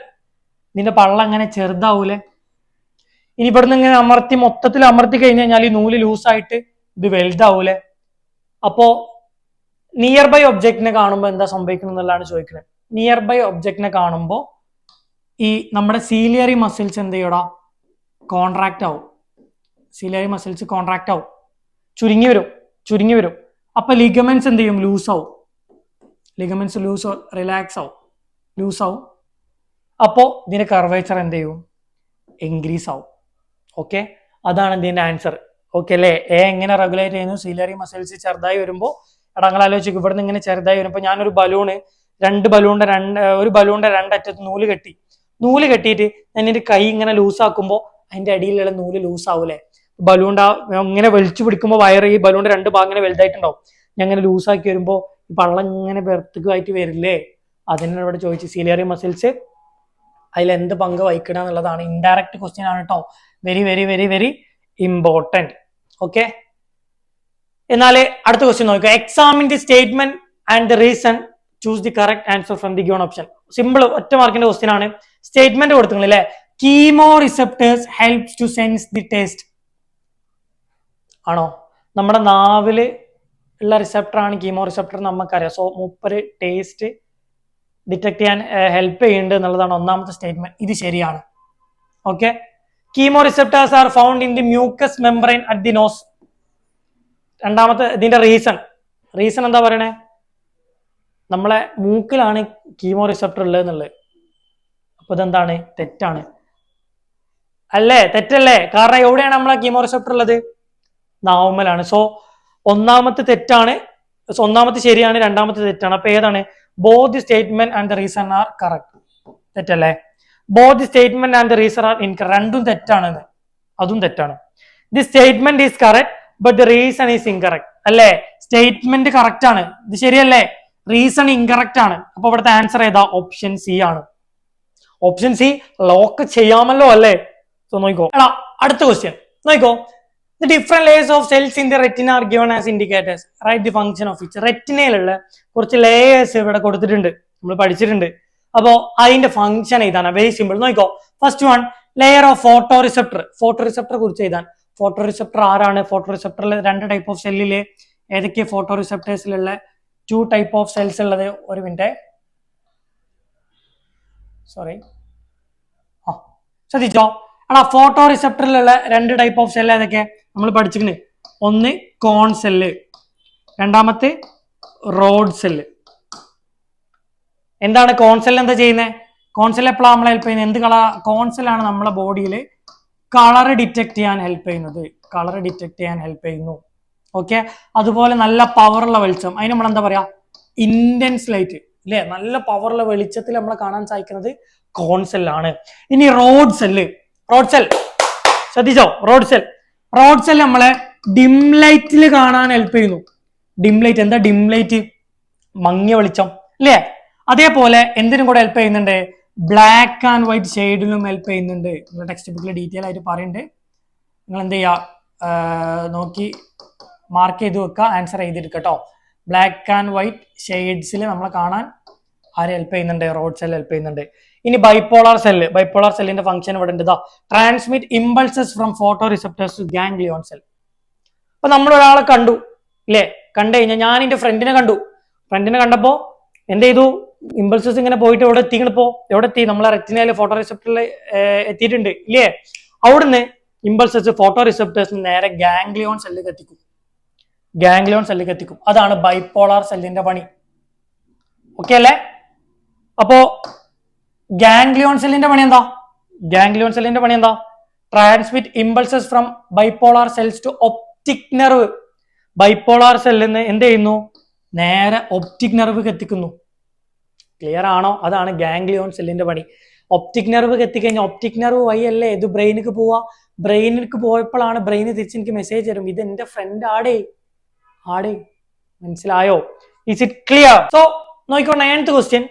ഇതിന്റെ പള്ള അങ്ങനെ ചെറുതാവൂലേ? ഇനി ഇവിടുന്ന് ഇങ്ങനെ അമർത്തി മൊത്തത്തിൽ അമർത്തി കഴിഞ്ഞാൽ ഈ നൂല് ലൂസായിട്ട് ഇത് വലുതാവൂലേ? അപ്പോ നിയർ ബൈ ഒബ്ജക്റ്റിനെ കാണുമ്പോൾ എന്താ സംഭവിക്കണം എന്നുള്ളതാണ് ചോദിക്കുന്നത്. നിയർ ബൈ ഒബ്ജക്റ്റിനെ കാണുമ്പോൾ ഈ നമ്മുടെ സീലിയറി മസിൽസ് എന്ത് ചെയ്യടാ, കോൺട്രാക്ട് ആവും. സീലിയറി മസിൽസ് കോൺട്രാക്ട് ആവും, ചുരുങ്ങി വരും. അപ്പൊ ലിഗമെന്റ്സ് എന്ത് ചെയ്യും? ലൂസ് ആവും. ലിഗമെന്റ്സ് റിലാക്സ് ആവും. അപ്പോ ഇതിന്റെ കർവേച്ചർ എന്ത് ചെയ്യും? ഇൻക്രീസ് ആവും. ഓക്കെ, അതാണ് ഇതിന്റെ ആൻസർ. ഓക്കെ അല്ലേ? എ എങ്ങനെ റെഗുലേറ്റ് ചെയ്യുന്നു? സീലിയറി മസിൽസ് ചെറുതായി വരുമ്പോൾ, നിങ്ങൾ ആലോചിക്കും ഇവിടുന്ന് ഇങ്ങനെ ചെറുതായി വരുമ്പോൾ ഞാനൊരു ബലൂണ്, ഒരു ബലൂണിന്റെ 2 അറ്റത്ത് നൂല് കെട്ടിയിട്ട് ഞാൻ എൻ്റെ കൈ ഇങ്ങനെ ലൂസാക്കുമ്പോൾ അതിന്റെ അടിയിലുള്ള നൂല് ലൂസ് ആവൂലേ? ബലൂണിന്റെ ഇങ്ങനെ വലിച്ചു പിടിക്കുമ്പോൾ വയർ, ഈ ബലൂണിന്റെ 2 ഭാഗം ഇങ്ങനെ വലുതായിട്ടുണ്ടാവും. ഞാൻ ഇങ്ങനെ ലൂസാക്കി വരുമ്പോൾ ഈ പള്ളം ഇങ്ങനെ വെർത്തുകായിട്ട് വരില്ലേ? അതിനാണ് ഇവിടെ ചോദിച്ചു. സീലിയറി മസിൽസ് അതിൽ എന്ത് പങ്ക് വഹിക്കണം എന്നുള്ളതാണ്. ഇൻഡയറക്റ്റ് ക്വസ്റ്റ്യൻ ആണ് കേട്ടോ. Very very very very important. Okay, എന്നാല് അടുത്ത ക്വസ്റ്റ്യൻ നോക്കുക. Examine the statement and the reason, choose the correct answer from the given option. Simple, ഒറ്റ മാർക്കിന്റെ ക്വസ്റ്റ്യൻ ആണ്. സ്റ്റേറ്റ്മെന്റ് കൊടുത്തില്ലേ, chemo receptors helps to sense the taste. ആണോ? നമ്മുടെ നാവില് ഉള്ള റിസപ്റ്റർ ആണ് കീമോ റിസപ്റ്റർ, നമുക്കറിയാം. സോ മൂപ്പര് ടേസ്റ്റ് ഡിറ്റക്ട് ചെയ്യാൻ ഹെൽപ്പ് ചെയ്യുന്നുണ്ട് എന്നുള്ളതാണ് ഒന്നാമത്തെ സ്റ്റേറ്റ്മെന്റ്. ഇത് ശരിയാണ്. Okay, chemo receptors are found in the mucus membrane at the nose. രണ്ടാമത്തെ ഇതിന്റെ റീസൺ എന്താ പറയണേ? നമ്മളെ മൂക്കിലാണ് കീമോ റിസപ്റ്റർ ഉള്ളത് എന്നുള്ളത്. അപ്പൊ ഇതെന്താണ്? തെറ്റാണ് അല്ലേ? തെറ്റല്ലേ? കാരണം എവിടെയാണ് നമ്മളെ കീമോ റിസപ്റ്റർ ഉള്ളത്? നാവുമ്മലാണ്. സോ ഒന്നാമത്തെ തെറ്റാണ്, ഒന്നാമത്തെ ശരിയാണ്, രണ്ടാമത്തെ തെറ്റാണ്. അപ്പൊ ഏതാണ്? Both the statement and the reason are correct. തെറ്റല്ലേ? Both the statement and the reason are incorrect. രണ്ടും തെറ്റാണ്, അതും തെറ്റാണ്. The statement is correct but the reason is incorrect. അല്ലേ? സ്റ്റേറ്റ്മെന്റ് കറക്റ്റ് ആണ്, ഇത് ശരിയല്ലേ? റീസൺ ഇൻകറക്റ്റ് ആണ്. അപ്പൊ ഇവിടുത്തെ ആൻസർ ഏതാ? ഓപ്ഷൻ സി ആണ്. ഓപ്ഷൻ സി ലോക്ക് ചെയ്യാമല്ലോ അല്ലേ? സോ നോക്കോ. അടുത്ത ക്വസ്റ്റ്യൻ നോക്കോ. The different layers of cells in the retina are given as indicators. Write the function of each. റെറ്റിനയിലുള്ള കുറച്ച് ലേയേഴ്സ് ഇവിടെ കൊടുത്തിട്ടുണ്ട്, നമ്മൾ പഠിച്ചിട്ടുണ്ട്. അപ്പോൾ അതിന്റെ ഫംഗ്ഷൻ ഇതാണ്. Very simple. നോക്കോ. First one, layer of photoreceptor കുറിച്ച് എഴുതാൻ. ഫോട്ടോ റിസപ്റ്റർ ആരാണ്? ഫോട്ടോ റിസപ്റ്ററിൽ 2 ടൈപ്പ് ഓഫ് സെല്ലില് ഏതൊക്കെ ഫോട്ടോ റിസപ്റ്റേഴ്സിലുള്ള 2 ടൈപ്പ് ഓഫ് സെൽസ് ഉള്ളത്? ഒരു മിനിറ്റ്, സോറി, ശ്രദ്ധിച്ചോ. ഫോട്ടോ റിസപ്റ്ററിലുള്ള 2 ടൈപ്പ് ഓഫ് സെൽ ഏതൊക്കെ നമ്മൾ പഠിച്ചിട്ടുണ്ട്? ഒന്ന് കോൺ സെല്ല്, രണ്ടാമത്തെ റോഡ് സെല്ല്. എന്താണ് കോൺ സെല്ല്? എന്താ ചെയ്യുന്നത്? കോൺ സെല്ല് എപ്പോഴാണ് നമ്മളെ ഹെൽപ്പ് ചെയ്യുന്നത്? എന്ത് കളർ? കോൺ സെല്ലാണ് നമ്മളെ ബോഡിയിൽ കളർ ഡിറ്റക്ട് ചെയ്യാൻ ഹെൽപ്പ് ചെയ്യുന്നു. ഓക്കെ, അതുപോലെ നല്ല പവറുള്ള വെളിച്ചം, അതിന് നമ്മൾ എന്താ പറയാ? ഇന്റൻസ് ലൈറ്റ് അല്ലേ? നല്ല പവറുള്ള വെളിച്ചത്തിൽ നമ്മളെ കാണാൻ സാധിക്കുന്നത് കോൺ സെല്ലാണ്. ഇനി റോഡ് സെൽ ശ്രദ്ധിച്ചോ. റോഡ് സെൽ നമ്മളെ ഡിം ലൈറ്റിൽ കാണാൻ ഹെൽപ്പ് ചെയ്യുന്നു. ഡിം ലൈറ്റ് എന്താ? ഡിം ലൈറ്റ് മങ്ങിയ വെളിച്ചം അല്ലേ? അതേപോലെ എന്തിനും കൂടെ ഹെൽപ്പ് ചെയ്യുന്നുണ്ട്? ബ്ലാക്ക് ആൻഡ് വൈറ്റ് ഷെയ്ഡിലും ഹെൽപ്പ് ചെയ്യുന്നുണ്ട്. നിങ്ങളുടെ ടെക്സ്റ്റ് ബുക്കിൽ ഡീറ്റെയിൽ ആയിട്ട് പറയുന്നുണ്ട്. നിങ്ങൾ എന്ത് ചെയ്യുക, നോക്കി മാർക്ക് ചെയ്ത് വെക്കുക, ആൻസർ എഴുതിയെടുക്കട്ടോ. ബ്ലാക്ക് ആൻഡ് വൈറ്റ് ഷെയ്ഡ്സിൽ നമ്മളെ കാണാൻ ആര് ഹെൽപ്പ് ചെയ്യുന്നുണ്ട്? റോഡ് സെൽ ഹെൽപ്പ് ചെയ്യുന്നുണ്ട്. ഇനി ബൈപോളാർ സെല്ലിന്റെ ഫംഗ്ഷൻ ഇവിടെ ഉണ്ട്. Transmit impulses from photo receptors to ganglion cell. അപ്പൊ നമ്മൾ ഒരാളെ കണ്ടു ഇല്ലേ? കണ്ടു കഴിഞ്ഞാൽ ഞാൻ എന്റെ ഫ്രണ്ടിനെ കണ്ടപ്പോ എന്ത് ചെയ്തു? ഇമ്പൾസസ് ഇങ്ങനെ പോയിട്ട് എവിടെ എത്തി? നമ്മളെ റെറ്റിനയിലെ ഫോട്ടോ റിസപ്റ്ററിൽ എത്തിയിട്ടുണ്ട് ഇല്ലേ? അവിടുന്ന് ഇമ്പൾസസ് ഫോട്ടോ റിസപ്റ്റേഴ്സിന് നേരെ ഗാംഗ്ലിയോൺ സെല്ലിലേക്ക് എത്തിക്കും. അതാണ് ബൈപോളാർ സെല്ലിന്റെ പണി. ഓക്കെ അല്ലേ? അപ്പോ ഗാംഗ്ലിയോൺ സെല്ലിന്റെ പണി എന്താ? ഗാംഗ്ലിയോൺ സെല്ലിന്റെ പണി എന്താ? Transmit impulses from bipolar cells to optic nerve. Bipolar സെല്ലിൽ നിന്ന് എന്ത് ചെയ്യുന്നു? നേരെ ഒപ്റ്റിക് നെർവ് എത്തിക്കുന്നു. ക്ലിയർ ആണോ? അതാണ് ഗാംഗ്ലിയോൺ സെല്ലിന്റെ പണി. ഒപ്റ്റിക് നെർവ് എത്തിക്കഴിഞ്ഞാൽ ഒപ്റ്റിക് നെർവ് വഴി അല്ലേ ഇത് ബ്രെയിനിക്ക് പോവാ. ബ്രെയിനിക്ക് പോയപ്പോഴാണ് ബ്രെയിന് തിരിച്ച് എനിക്ക് മെസ്സേജ് തരും, ഇത് എന്റെ ഫ്രണ്ട് ആടേ. മനസ്സിലായോ? Is it clear? സോ നോക്കിക്കോ, 9th question.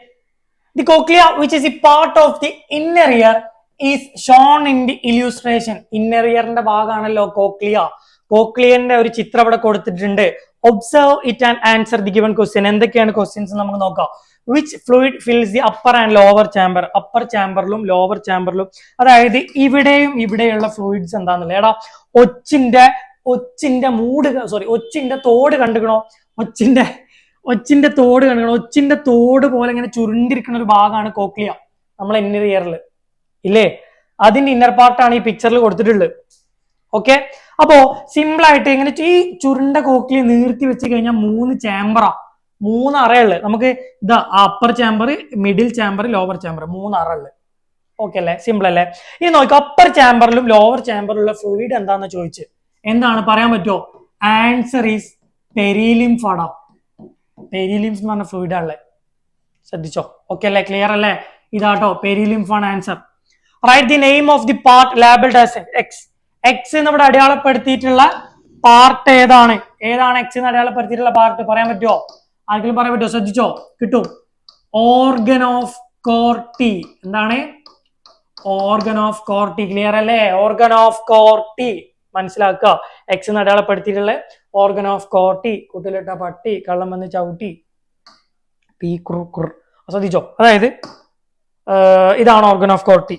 The cochlea, which is a part of the inner ear, is shown in the illustration. Inner earന്റെ ഭാഗമാണല്ലോ കോക്ലിയ. കോക്ലിയന്റെ ഒരു ചിത്രം ഇവിടെ കൊടുത്തിട്ടുണ്ട്. Observe it and answer the given question. എന്തൊക്കെയാണ് ക്വസ്റ്റ്യൻസ് നമുക്ക് നോക്കാം. Which fluid fills the upper and lower chamber? Upper ചാമ്പറിലും ലോവർ ചാമ്പറിലും, അതായത് ഇവിടെയും ഇവിടെയുള്ള ഫ്ലൂയിഡ്സ് എന്താണെന്നില്ല. എടാ ഒച്ചിന്റെ തോട് കണ്ടുകണോ? ഒച്ചിന്റെ തോട് കണ്ടുകണോ? ഒച്ചിന്റെ തോട് പോലെ ഇങ്ങനെ ചുരുണ്ടിരിക്കുന്ന ഒരു ഭാഗമാണ് കോക്ലിയ, നമ്മളെ ഇന്നർ ഇയറിൽ ഇല്ലേ? അതിന്റെ ഇന്നർ പാർട്ടാണ് ഈ പിക്ചറിൽ കൊടുത്തിട്ടുള്ളത്. ഓക്കെ, അപ്പോ സിമ്പിൾ ആയിട്ട് ഇങ്ങനെ ഈ ചുരുണ്ട കോക്ലിയ നീർത്തി വെച്ച് കഴിഞ്ഞാൽ 3 ചാമ്പറാ, 3 അറയുള്ളത്. നമുക്ക് ഇതാ upper chamber, middle chamber, lower chamber, 3 അറയുള്ളത്. ഓക്കെ അല്ലേ? സിമ്പിൾ അല്ലേ? ഇനി നോക്കാം, അപ്പർ ചാമ്പറിലും ലോവർ ചാമ്പറിലുള്ള ഫ്ലൂയിഡ് എന്താന്ന് ചോദിച്ച് എന്താണ് പറയാൻ പറ്റുമോ? Answer is പെരിലിംഫാടാ. പെരിലിംഫ് എന്ന് പറഞ്ഞ ഫ്ലൂയിഡ് ആണല്ലേ, ശ്രദ്ധിച്ചോ? ഓക്കെ അല്ലേ? ക്ലിയർ അല്ലേ? ഇതാട്ടോ പെരിലിംഫ് ആണ് answer. Write the name of the part labelled as X. X എന്ന് ഇവിടെ അടയാളപ്പെടുത്തിയിട്ടുള്ള പാർട്ട് ഏതാണ്? എക്സ് എന്ന് അടയാളപ്പെടുത്തിയിട്ടുള്ള പാർട്ട് പറയാൻ പറ്റുമോ? ആർക്കെങ്കിലും പറയാൻ പറ്റുമോ? ശ്രദ്ധിച്ചോ, കിട്ടും. Organ of Corti. എന്താണ്? Organ of Corti. ക്ലിയർ അല്ലേ? ഓർഗൻ ഓഫ് കോർട്ടി മനസ്സിലാക്കുക. എക്സ് എന്ന് അടയാളപ്പെടുത്തിയിട്ടുള്ള ഓർഗൻ ഓഫ് കോർട്ടി. കുട്ടിലിട്ട പട്ടി കള്ളം വന്ന് ചവിട്ടി പീ കുർ. ശ്രദ്ധിച്ചോ? അതായത് ഇതാണ് ഓർഗൻ ഓഫ് കോർട്ടി.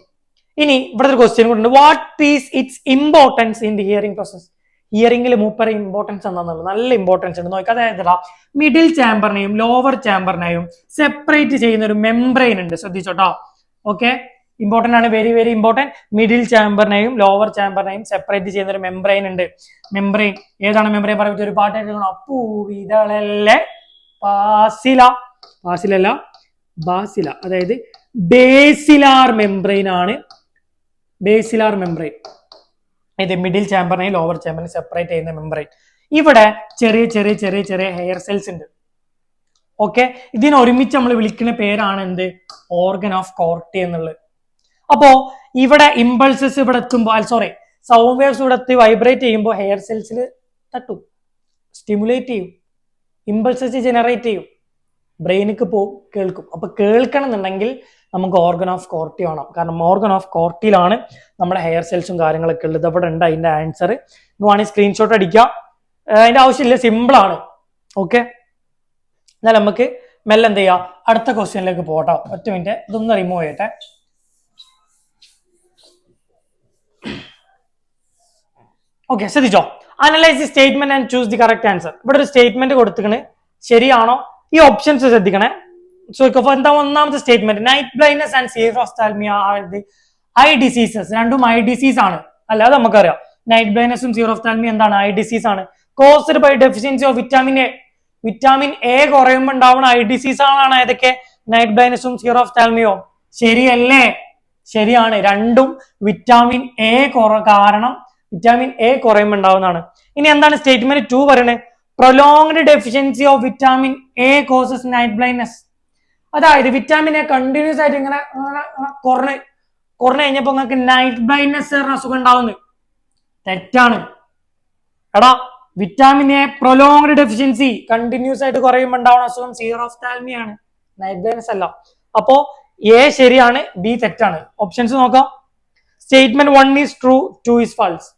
ഇനി ഇവിടുത്തെ ഒരു ക്വസ്റ്റ്യൻ കൂടെ ഉണ്ട്. What is its importance in the hearing process? ഹിയറിംഗിൽ മൂപ്പറ ഇമ്പോർട്ടൻസ് എന്താണെന്നുള്ളത് നല്ല ഇമ്പോർട്ടൻസ് ഉണ്ട്. നോക്കുക, അതായത് മിഡിൽ ചാമ്പറിനെയും ലോവർ ചാമ്പറിനെയും സെപ്പറേറ്റ് ചെയ്യുന്ന ഒരു മെംബ്രെയിൻ ഉണ്ട്. ശ്രദ്ധിച്ചോട്ടോ. ഓക്കെ, ഇമ്പോർട്ടന്റ് ആണ്, വെരി വെരി ഇമ്പോർട്ടന്റ്. മിഡിൽ ചാമ്പറിനെയും ലോവർ ചാമ്പറിനെയും സെപ്പറേറ്റ് ചെയ്യുന്ന ഒരു മെംബ്രെയിൻ ഉണ്ട്. മെംബ്രെയിൻ ഏതാണ്? മെംബ്രെയിൻ പറയുമ്പോൾ ഒരു പാട്ട് പൂവിതളല്ലേ ബാസില, അതായത് ബേസിലാർ മെംബ്രെയിൻ ആണ്. ബേസിലാർ മെംബ്രെയിൻ ഇത് മിഡിൽ ചാമ്പറിനെയും ലോവർ ചാമ്പറിനെയും സെപ്പറേറ്റ് ചെയ്യുന്ന മെംബ്രെയിൻ. ഇവിടെ ചെറിയ ചെറിയ ചെറിയ ചെറിയ ഹെയർ സെൽസ് ഉണ്ട്. ഓക്കെ, ഇതിനെ ഒരുമിച്ച് നമ്മൾ വിളിക്കുന്ന പേരാണ് എന്ത്? ഓർഗൻ ഓഫ് കോർട്ടി എന്നുള്ളത്. അപ്പോ ഇവിടെ ഇമ്പൾസസ് ഇവിടെ എത്തുമ്പോൾ, സൗണ്ട് വേവ്സ് ഇവിടെ എത്തി വൈബ്രേറ്റ് ചെയ്യുമ്പോൾ ഹെയർ സെൽസിൽ തട്ടും, സ്റ്റിമുലേറ്റ് ചെയ്യും, ഇമ്പൾസസ് ജനറേറ്റ് ചെയ്യും, ബ്രെയിനിക്ക് കേൾക്കും. അപ്പൊ കേൾക്കണം എന്നുണ്ടെങ്കിൽ നമുക്ക് ഓർഗൻ ഓഫ് കോർട്ടി വേണം. കാരണം ഓർഗൻ ഓഫ് കോർട്ടിയിലാണ് നമ്മുടെ ഹെയർ സെൽസും കാര്യങ്ങളൊക്കെ ഉള്ളത്. അവിടെ ഉണ്ട് അതിന്റെ ആൻസർ. വേണമെങ്കിൽ സ്ക്രീൻഷോട്ട് അടിക്കാം, അതിന്റെ ആവശ്യമില്ല, സിമ്പിൾ ആണ്. ഓക്കെ, എന്നാൽ നമുക്ക് മെല്ലെ എന്ത് ചെയ്യാം, അടുത്ത ക്വസ്റ്റ്യനിലേക്ക് പോകട്ടോ. ഒറ്റ മിനിറ്റ്, ഇതൊന്ന് റിമൂവ് ചെയ്യട്ടെ. ഓക്കെ, ശ്രദ്ധിച്ചോ. Analyse the statement and choose the correct answer. ഇവിടെ ഒരു സ്റ്റേറ്റ്മെന്റ് കൊടുത്തിക്കണ്, ശരിയാണോ? ഈ ഓപ്ഷൻസ് ശ്രദ്ധിക്കണേ. സോ എന്താ ഒന്നാമത്തെ statement? Night blindness and xerophthalmia are the eye diseases. രണ്ടും ഐ ഡിസീസ് ആണ്, അല്ലാതെ നമുക്കറിയാം. നൈറ്റ് ബ്ലൈൻഡ്നെസ്സും സീറോഫ്താൽമിയ എന്താണ്? ഐ ഡിസീസ് ആണ്. Caused by deficiency of vitamin A. Vitamin A കുറയുമ്പോൾ ഉണ്ടാവുന്ന ഐ ഡിസീസ് ആണ് ഏതൊക്കെ? നൈറ്റ് ബ്ലൈൻഡ്നെസ്സും സീറോഫ്താൽമിയോ. ശരിയല്ലേ? ശരിയാണ്, രണ്ടും വിറ്റാമിൻ എ കാരണം വിറ്റാമിൻ എ കുറയുമ്പോൾ ഉണ്ടാവുന്നതാണ്. ഇനി എന്താണ് സ്റ്റേറ്റ്മെന്റ് 2 പറയുന്നത്? Prolonged deficiency of vitamin A causes night blindness. അതായത് വിറ്റാമിൻ എ കണ്ടിന്യൂസ് ആയിട്ട് ഇങ്ങനെ കുറഞ്ഞു കഴിഞ്ഞപ്പോ നിങ്ങൾക്ക് നൈറ്റ് ബ്ലൈൻഡ്നെസ് അസുഖം ഉണ്ടാവുന്നു. തെറ്റാണ്. എടാ, vitamin A prolonged deficiency continuous ആയിട്ട് കുറയുമ്പോൾ ഉണ്ടാവുന്ന അസുഖം സീറോഫ്താൽമിയാണ്, നൈറ്റ് ബ്ലൈൻഡ്നെസ് അല്ല. അപ്പോ എ ശരിയാണ്, ബി തെറ്റാണ്. ഓപ്ഷൻസ് നോക്കാം. Statement 1 is true, 2 is false.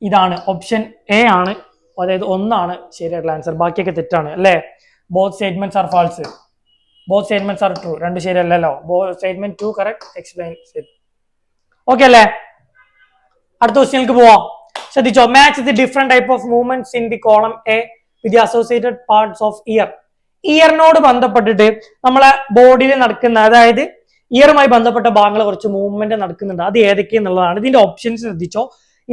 ഇതാണ് ഓപ്ഷൻ എ ആണ്, അതായത് 1 ആണ് ശരിയായിട്ടുള്ള ആൻസർ, ബാക്കിയൊക്കെ തെറ്റാണ് അല്ലേ? Both statements are false, both statements are true. 2 ശരിയല്ലല്ലോ. സ്റ്റേറ്റ്മെന്റ് 2 കറക്റ്റ്, എക്സ്പ്ലെയിൻ ശരി. ഓക്കെ അല്ലേ? അടുത്ത ക്വസ്റ്റ്യനിലേക്ക് പോവാം. ശ്രദ്ധിച്ചോ. Match the different type of movements in the column A with the associated parts of ear. ഇയറിനോട് ബന്ധപ്പെട്ടിട്ട് നമ്മളെ ബോഡിയിൽ നടക്കുന്ന, അതായത് ഇയറുമായി ബന്ധപ്പെട്ട ഭാഗങ്ങൾ കുറച്ച് മൂവ്മെന്റ് നടക്കുന്നുണ്ട്. അത് ഏതൊക്കെയെന്നുള്ളതാണ്. ഇതിന്റെ ഓപ്ഷൻസ് ശ്രദ്ധിച്ചോ.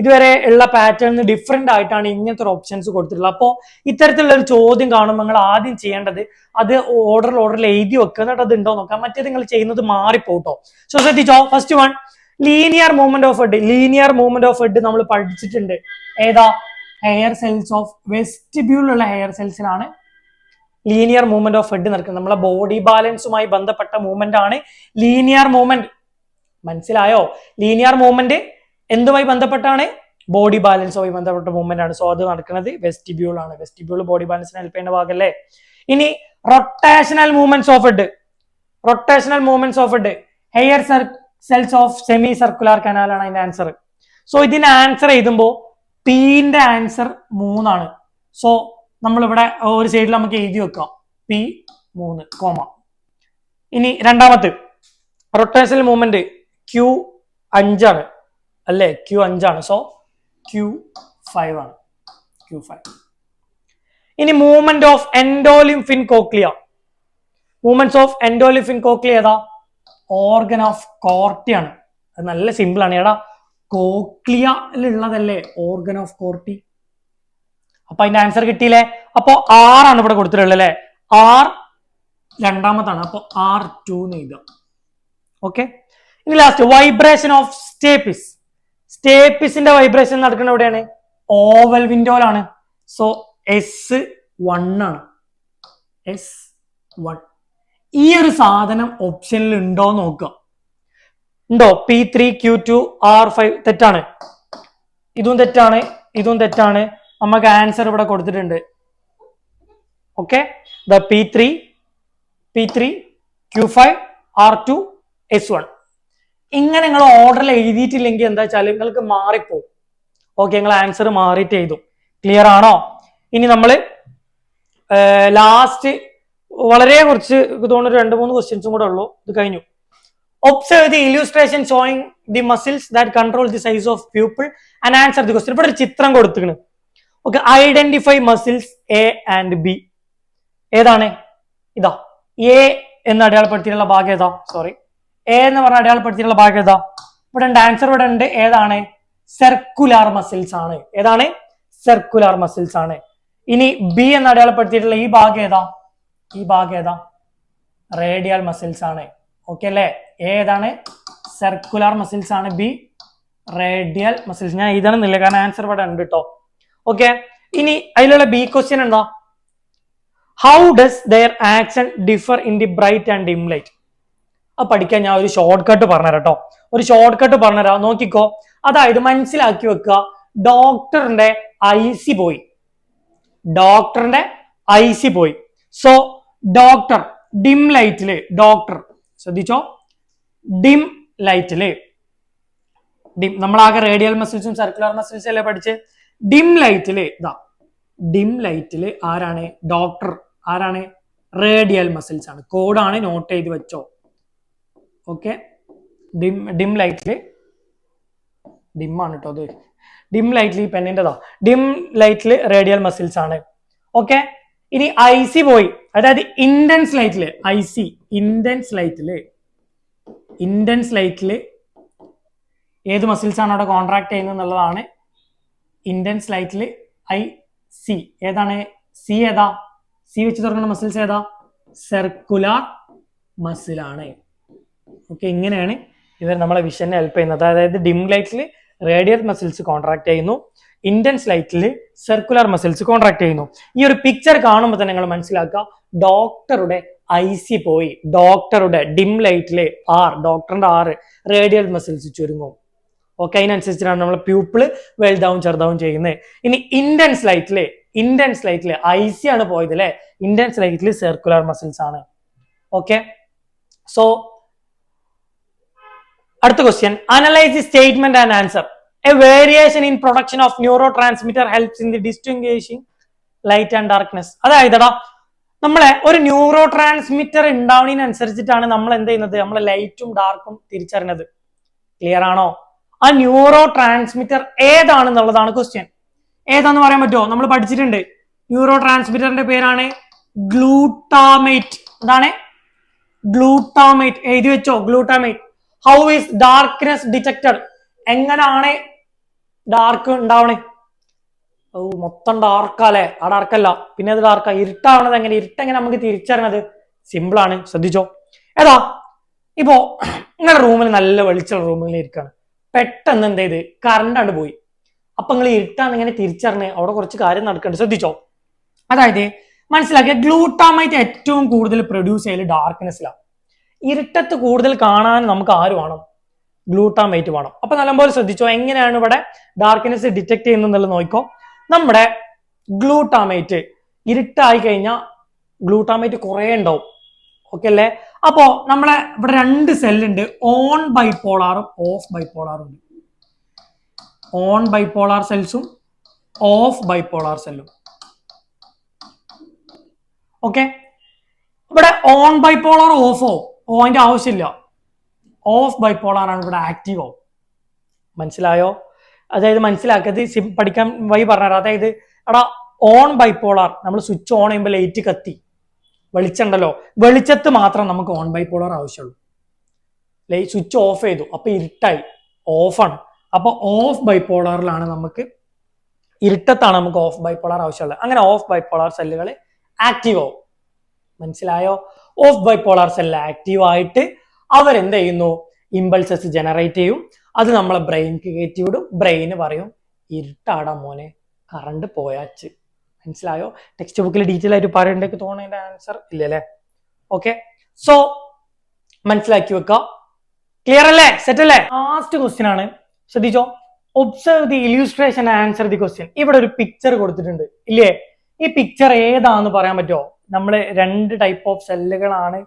ഇതുവരെ ഉള്ള പാറ്റേണിന് ഡിഫറെന്റ് ആയിട്ടാണ് ഇങ്ങനത്തെ ഒരു ഓപ്ഷൻസ് കൊടുത്തിട്ടുള്ളത്. അപ്പോൾ ഇത്തരത്തിലുള്ള ഒരു ചോദ്യം കാണുമ്പോൾ നിങ്ങൾ ആദ്യം ചെയ്യേണ്ടത് അത് ഓർഡറിൽ എഴുതി വെക്കുക, എന്നിട്ട് അത് ഉണ്ടോ നോക്കാം. മറ്റേത് നിങ്ങൾ ചെയ്യുന്നത് മാറിപ്പോട്ടോ. സോ ശ്രദ്ധിച്ചോ, first one linear movement of head. Linear movement of head നമ്മൾ പഠിച്ചിട്ടുണ്ട്. ഏതാ? ഹെയർ സെൽസ് ഓഫ് വെസ്റ്റിബ്യൂളിലുള്ള ഹെയർ സെൽസിനാണ് ലീനിയർ മൂവ്മെന്റ് ഓഫ് ഹെഡ് നടക്കുന്നത്. നമ്മളെ ബോഡി ബാലൻസുമായി ബന്ധപ്പെട്ട മൂവ്മെന്റ് ആണ് ലീനിയർ മൂവ്മെന്റ്. മനസ്സിലായോ? ലീനിയർ മൂവ്മെന്റ് എന്തുമായി ബന്ധപ്പെട്ടാണ്? ബോഡി ബാലൻസുമായി ബന്ധപ്പെട്ട മൂവ്മെന്റ് ആണ്. സോ അത് നടക്കുന്നത് വെസ്റ്റിബ്യൂൾ ആണ്. വെസ്റ്റിബ്യൂൾ ബോഡി ബാലൻസിന് ഹെൽപ്പ് ചെയ്യുന്ന ഭാഗമല്ലേ. ഇനി rotational movements of head. Rotational movements of head hair cells of semi circular canal ആണ് അതിന്റെ ആൻസർ. സോ ഇതിന്റെ ആൻസർ എഴുതുമ്പോൾ പിന്റെ ആൻസർ 3 ആണ്. സോ നമ്മളിവിടെ ഒരു സൈഡിൽ നമുക്ക് എഴുതി വെക്കാം P3, കോമ. ഇനി രണ്ടാമത്തെ റൊട്ടേഷണൽ മൂവ്മെന്റ് Q5 ആണ് അല്ലേ? Q5 ആണ്. സോ Q5 ആണ്. Q5. ഇനി movement of endolymph in cochlea. Movements of endolymph in cochlea ഏതാ? ഓർഗൻ ഓഫ് കോർട്ടി ആണ്. അത് നല്ല സിമ്പിൾ ആണ്. ഏടാ? കോക്ലിയയിലുള്ളതല്ലേ ഓർഗൻ ഓഫ് കോർട്ടി. അപ്പൊ അതിന്റെ ആൻസർ കിട്ടിയില്ലേ? അപ്പൊ R ആണ് ഇവിടെ കൊടുത്തിട്ടുള്ളത് അല്ലെ. R രണ്ടാമതാണ്. അപ്പൊ R2 എന്ന് എഴുതാം. ഓക്കെ. ഇനി ലാസ്റ്റ് വൈബ്രേഷൻ ഓഫ് സ്റ്റേപ്പിസ്. സ്റ്റേപ്പിസിന്റെ വൈബ്രേഷൻ നടക്കുന്നത് എവിടെയാണ്? ഓവൽ വിൻഡോയിലാണ്. സോ S1 ആണ്. S1. ഈ ഒരു സാധനം ഓപ്ഷനിൽ ഉണ്ടോ നോക്കുക. ഉണ്ടോ? P3, Q2, R5 തെറ്റാണ്. ഇതും തെറ്റാണ്, ഇതും തെറ്റാണ്. നമുക്ക് ആൻസർ ഇവിടെ കൊടുത്തിട്ടുണ്ട്. Okay. P3, Q5, R2, S1. ഇങ്ങനെ നിങ്ങൾ ഓർഡറിൽ എഴുതിയിട്ടില്ലെങ്കിൽ എന്താ വെച്ചാൽ നിങ്ങൾക്ക് മാറിപ്പോകും. ഓക്കെ, നിങ്ങൾ ആൻസർ മാറിയിട്ട് എഴുതും. ക്ലിയർ ആണോ? ഇനി നമ്മൾ ലാസ്റ്റ് വളരെ കുറച്ച് തോന്നുന്നു 2-3 ക്വസ്റ്റ്യൻസും കൂടെ ഉള്ളൂ. ഇത് കഴിഞ്ഞു. Observe the illustration showing the muscles that control the size of pupil and answer the question. ഇവിടെ ഒരു ചിത്രം കൊടുത്തിരിക്കുന്നു. Okay. Identify muscles A and B. ഏതാണ്? ഇതാ A എന്ന് അടയാളപ്പെടുത്തിയിട്ടുള്ള ഭാഗം ഏതാ? സോറി, A എന്ന് പറഞ്ഞ അടയാളപ്പെടുത്തിയിട്ടുള്ള ഭാഗം ഏതാ? ഇവിടെ ഉണ്ട്. ആൻസർ ഇവിടെ ഉണ്ട്. ഏതാണ്? സർക്കുലാർ മസിൽസ് ആണ്. ഏതാണ്? സർക്കുലാർ മസിൽസ് ആണ്. ഇനി B എന്ന് അടയാളപ്പെടുത്തിയിട്ടുള്ള ഈ ഭാഗം ഏതാ? ഈ ഭാഗം ഏതാ? റേഡിയൽ മസിൽസ് ആണ്. ഓക്കെ അല്ലേ? ഏതാണ്? സർക്കുലാർ മസിൽസ് ആണ്. B radial muscles. ഞാൻ എഴുതണമെന്നില്ല കാരണം ആൻസർ ഇവിടെ ഉണ്ട് കേട്ടോ. ഓക്കെ. ഇനി അതിലുള്ള B ക്വസ്റ്റ്യൻ എന്താ? How does their action differ in the bright and dim light? അത് പഠിക്കാൻ ഞാൻ ഒരു ഷോർട്ട് കട്ട് പറഞ്ഞുതരാം കേട്ടോ. ഒരു ഷോർട്ട് കട്ട് പറഞ്ഞുതരാം, നോക്കിക്കോ. അതായത് മനസ്സിലാക്കി വെക്കുക. ഡോക്ടറിന്റെ IC പോയി. ഡോക്ടറിന്റെ IC പോയി. സോ ഡോക്ടർ ഡിം ലൈറ്റില്, ഡോക്ടർ ശ്രദ്ധിച്ചോ, ഡിം ലൈറ്റില്, നമ്മളാകെ റേഡിയൽ മസിൽസും സർക്കുലർ മസിൽസും അല്ലേ പഠിച്ച്. ഡിം ലൈറ്റില് ഇതാ, ഡിം ലൈറ്റില് ആരാണ്? ഡോക്ടർ. ആരാണ്? റേഡിയൽ മസിൽസ് ആണ്. കോഡാണ്, നോട്ട് ചെയ്ത് വെച്ചോ. ഓക്കെ. ഡിം ലൈറ്റില്, ഡിം ആണ് കേട്ടോ അത്. ഡിം ലൈറ്റിൽ ഈ പെണ്ണിൻ്റെതാ. ഡിം ലൈറ്റില് റേഡിയൽ മസിൽസ് ആണ്. ഓക്കെ. ഇനി IC പോയി. അതായത് ഇന്റൻസ് ലൈറ്റില് IC, ഇന്റൻസ് ലൈറ്റില് ഏത് മസിൽസ് ആണ് അവിടെ കോൺട്രാക്ട് ചെയ്യുന്നത് എന്നുള്ളതാണ്. ഇന്റൻസ് ലൈറ്റില് IC ഏതാണ്? C ഏതാ? C വെച്ച് തുറക്കുന്ന മസിൽസ് ഏതാ? സർക്കുലാർ മസിലാണ്. ഓക്കെ. ഇങ്ങനെയാണ് ഇവർ നമ്മളെ വിഷനെ ഹെൽപ്പ് ചെയ്യുന്നത്. അതായത് ഡിം ലൈറ്റിൽ റേഡിയൽ മസിൽസ് കോൺട്രാക്ട് ചെയ്യുന്നു, ഇന്റൻസ് ലൈറ്റിൽ സർക്കുലർ മസിൽസ് കോൺട്രാക്ട് ചെയ്യുന്നു. ഈ ഒരു പിക്ചർ കാണുമ്പോൾ തന്നെ നിങ്ങൾ മനസ്സിലാക്കുക, ഡോക്ടറുടെ IC പോയി, ഡോക്ടറുടെ ഡിം ലൈറ്റിലെ ഡോക്ടറിന്റെ റേഡിയൽ മസിൽസ് ചുരുങ്ങും. ഓക്കെ. അതിനനുസരിച്ചിട്ടാണ് നമ്മൾ പ്യൂപ്പിള് വലുതാവും ചെറുതാവും ചെയ്യുന്നത്. ഇനി ഇന്റൻസ് ലൈറ്റില് IC ആണ് പോയത് അല്ലെ. ഇന്റൻസ് ലൈറ്റില് സർക്കുലർ മസിൽസ് ആണ്. ഓക്കെ. സോ അടുത്ത question, analyse the statement and answer. A variation in production of neurotransmitter helps in the distinguishing light and darkness. അതായത് നമ്മളെ ഒരു ന്യൂറോ ട്രാൻസ്മിറ്റർ ഉണ്ടാവുന്നതിനനുസരിച്ചിട്ടാണ് നമ്മൾ എന്ത് ചെയ്യുന്നത്? നമ്മളെ ലൈറ്റും ഡാർക്കും തിരിച്ചറിഞ്ഞത്. ക്ലിയർ ആണോ? ആ ന്യൂറോ ട്രാൻസ്മിറ്റർ ഏതാണെന്നുള്ളതാണ് ക്വസ്റ്റ്യൻ. ഏതാന്ന് പറയാൻ പറ്റുമോ? നമ്മൾ പഠിച്ചിട്ടുണ്ട്. ന്യൂറോ ട്രാൻസ്മിറ്ററിന്റെ പേരാണ് ഗ്ലൂട്ടാമേറ്റ്. എന്താണ്? ഗ്ലൂട്ടാമേറ്റ്. എഴുതി വെച്ചോ, glutamate. How is darkness detected? എങ്ങനെയാണ് ഡാർക്ക് ഉണ്ടാവണേ. ഓ മൊത്തം ഡാർക്കല്ലേ? ആ ഡാർക്കല്ല, പിന്നെ അത് ഡാർക്കാ. ഇരുട്ടാവണത് എങ്ങനെ? ഇരുട്ടെങ്ങനെ നമുക്ക് തിരിച്ചറിയണത്? സിമ്പിൾ ആണ്, ശ്രദ്ധിച്ചോ. ഏതാ ഇപ്പോ നിങ്ങളുടെ റൂമിൽ നല്ല വെളിച്ചുള്ള റൂമിൽ ഇരിക്കാണ്, പെട്ടെന്ന് എന്ത് ചെയ്ത് കറണ്ട് ആണ് പോയി. അപ്പൊ നിങ്ങൾ ഇരുട്ടാന്ന് ഇങ്ങനെ തിരിച്ചറിഞ്ഞ് അവിടെ കുറച്ച് കാര്യം നടക്കുന്നുണ്ട്, ശ്രദ്ധിച്ചോ. അതായത് മനസ്സിലാക്കിയ ഗ്ലൂട്ടാമൈറ്റ് ഏറ്റവും കൂടുതൽ പ്രൊഡ്യൂസ് ചെയ്യല് ഡാർക്ക്നെസ്സിലാണ്. ഇരുട്ടത്ത് കൂടുതൽ കാണാൻ നമുക്ക് ആര് വേണം? ഗ്ലൂട്ടാമൈറ്റ് വേണം. അപ്പൊ നല്ലപോലെ ശ്രദ്ധിച്ചോ, എങ്ങനെയാണ് ഇവിടെ ഡാർക്ക്നെസ് ഡിറ്റക്ട് ചെയ്യുന്നത് നോക്കിക്കോ. നമ്മുടെ ഗ്ലൂട്ടാമൈറ്റ് ഇരുട്ടായി കഴിഞ്ഞാൽ ഗ്ലൂട്ടാമൈറ്റ് കുറെ ഉണ്ടാവും. ഓക്കെ അല്ലേ? അപ്പോ നമ്മളെ ഇവിടെ രണ്ട് സെല്ലുണ്ട്, ഓൺ ബൈപോളാറും ഓഫ് ബൈപോളാറും ഉണ്ട്. ഓൺ ബൈപോളാർ സെൽസും ഓഫ് ബൈപോളാർ സെല്ലും. ഓക്കെ, ഇവിടെ ഓൺ ബൈപോളാർ ഓഫോ അതിന്റെ ആവശ്യമില്ല. ഓഫ് ബൈപോളാർ ആണ് ഇവിടെ ആക്റ്റീവ് ആവും. മനസ്സിലായോ? അതായത് മനസ്സിലാക്കിയത് പഠിക്കാൻ വഴി പറഞ്ഞുതരാം. അതായത് എടാ ഓൺ ബൈപോളാർ നമ്മൾ സ്വിച്ച് ഓൺ ചെയ്യുമ്പോൾ ലൈറ്റ് കത്തി, വെളിച്ചുണ്ടല്ലോ, വെളിച്ചത്ത് മാത്രം നമുക്ക് ഓൺ ബൈപോളാർ ആവശ്യമുള്ളൂ. സ്വിച്ച് ഓഫ് ചെയ്തു അപ്പൊ ഇരുട്ടായി, ഓഫാണ്. അപ്പൊ ഓഫ് ബൈപോളാറിലാണ് നമുക്ക്, ഇരുട്ടത്താണ് നമുക്ക് ഓഫ് ബൈപോളാർ ആവശ്യമുള്ളത്. അങ്ങനെ ഓഫ് ബൈപോളാർ സെല്ലുകൾ ആക്റ്റീവ് ആവും. മനസ്സിലായോ? ഓഫ് ബൈപോളാർ സെല്ല് ആക്റ്റീവ് ആയിട്ട് അവരെന്ത് ചെയ്യുന്നു? ഇമ്പൾസസ് ജനറേറ്റ് ചെയ്യും. അത് നമ്മളെ ബ്രെയിൻക്ക് കയറ്റി വിടും. ബ്രെയിന് പറയും ഇരുട്ടാടാ മോനെ, കറണ്ട് പോയാച്ച്. മനസ്സിലായോ? ടെക്സ്റ്റ് ബുക്കിൽ ഡീറ്റെയിൽ ആയിട്ട് പറയണ്ടേക്ക് തോന്നുന്നതിന്റെ ആൻസർ ഇല്ലല്ലേ? ഓക്കെ, സോ മനസ്സിലാക്കി വെക്കുക. ക്ലിയർ അല്ലേ? സെറ്റ് അല്ലേ? ലാസ്റ്റ് ക്വസ്റ്റ്യൻ ആണ്, ശ്രദ്ധിച്ചോ. Observe the illustration answer the question. ഇവിടെ ഒരു പിക്ചർ കൊടുത്തിട്ടുണ്ട് ഇല്ലേ? ഈ പിക്ചർ ഏതാന്ന് പറയാൻ പറ്റുമോ? നമ്മള് രണ്ട് ടൈപ്പ് ഓഫ് സെല്ലുകളാണ്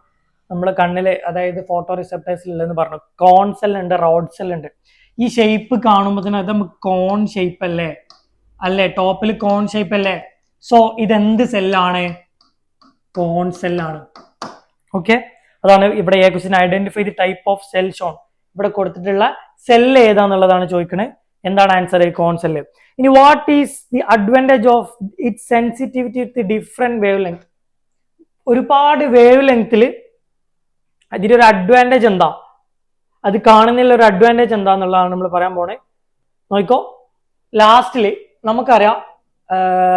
നമ്മുടെ കണ്ണില്, അതായത് ഫോട്ടോ റിസെപ്റ്റേഴ്സിൽ ഉള്ളതെന്ന് പറഞ്ഞു. കോൺ സെൽ ഉണ്ട്, റോഡ് സെൽ ഉണ്ട്. ഈ ഷേപ്പ് കാണുമ്പോൾ തന്നെ അത് കോൺ ഷേപ്പ് അല്ലേ? അല്ലേ? ടോപ്പിൽ കോൺ ഷേപ്പ് അല്ലേ? സോ ഇതെന്ത് സെല്ലാണ്? കോൺ സെല്ലാണ്. ഓക്കെ, അതാണ് ഇവിടെ a question. Identify the type of cell shown. ഇവിടെ കൊടുത്തിട്ടുള്ള സെല്ല് ഏതാന്നുള്ളതാണ് ചോദിക്കണേ. എന്താണ് ആൻസർ? Cone cell. ഇനി what is the advantage of it sensitivity with different wavelength? ഒരുപാട് വേവ് ലെങ്ത്തിൽ അതിലൊരു അഡ്വാൻറ്റേജ് എന്താ? അത് കാണുന്നതിൽ ഒരു അഡ്വാൻറ്റേജ് എന്താന്നുള്ളതാണ് നമ്മൾ പറയാൻ പോണേ. നോക്കിക്കോ, ലാസ്റ്റില് നമുക്കറിയാം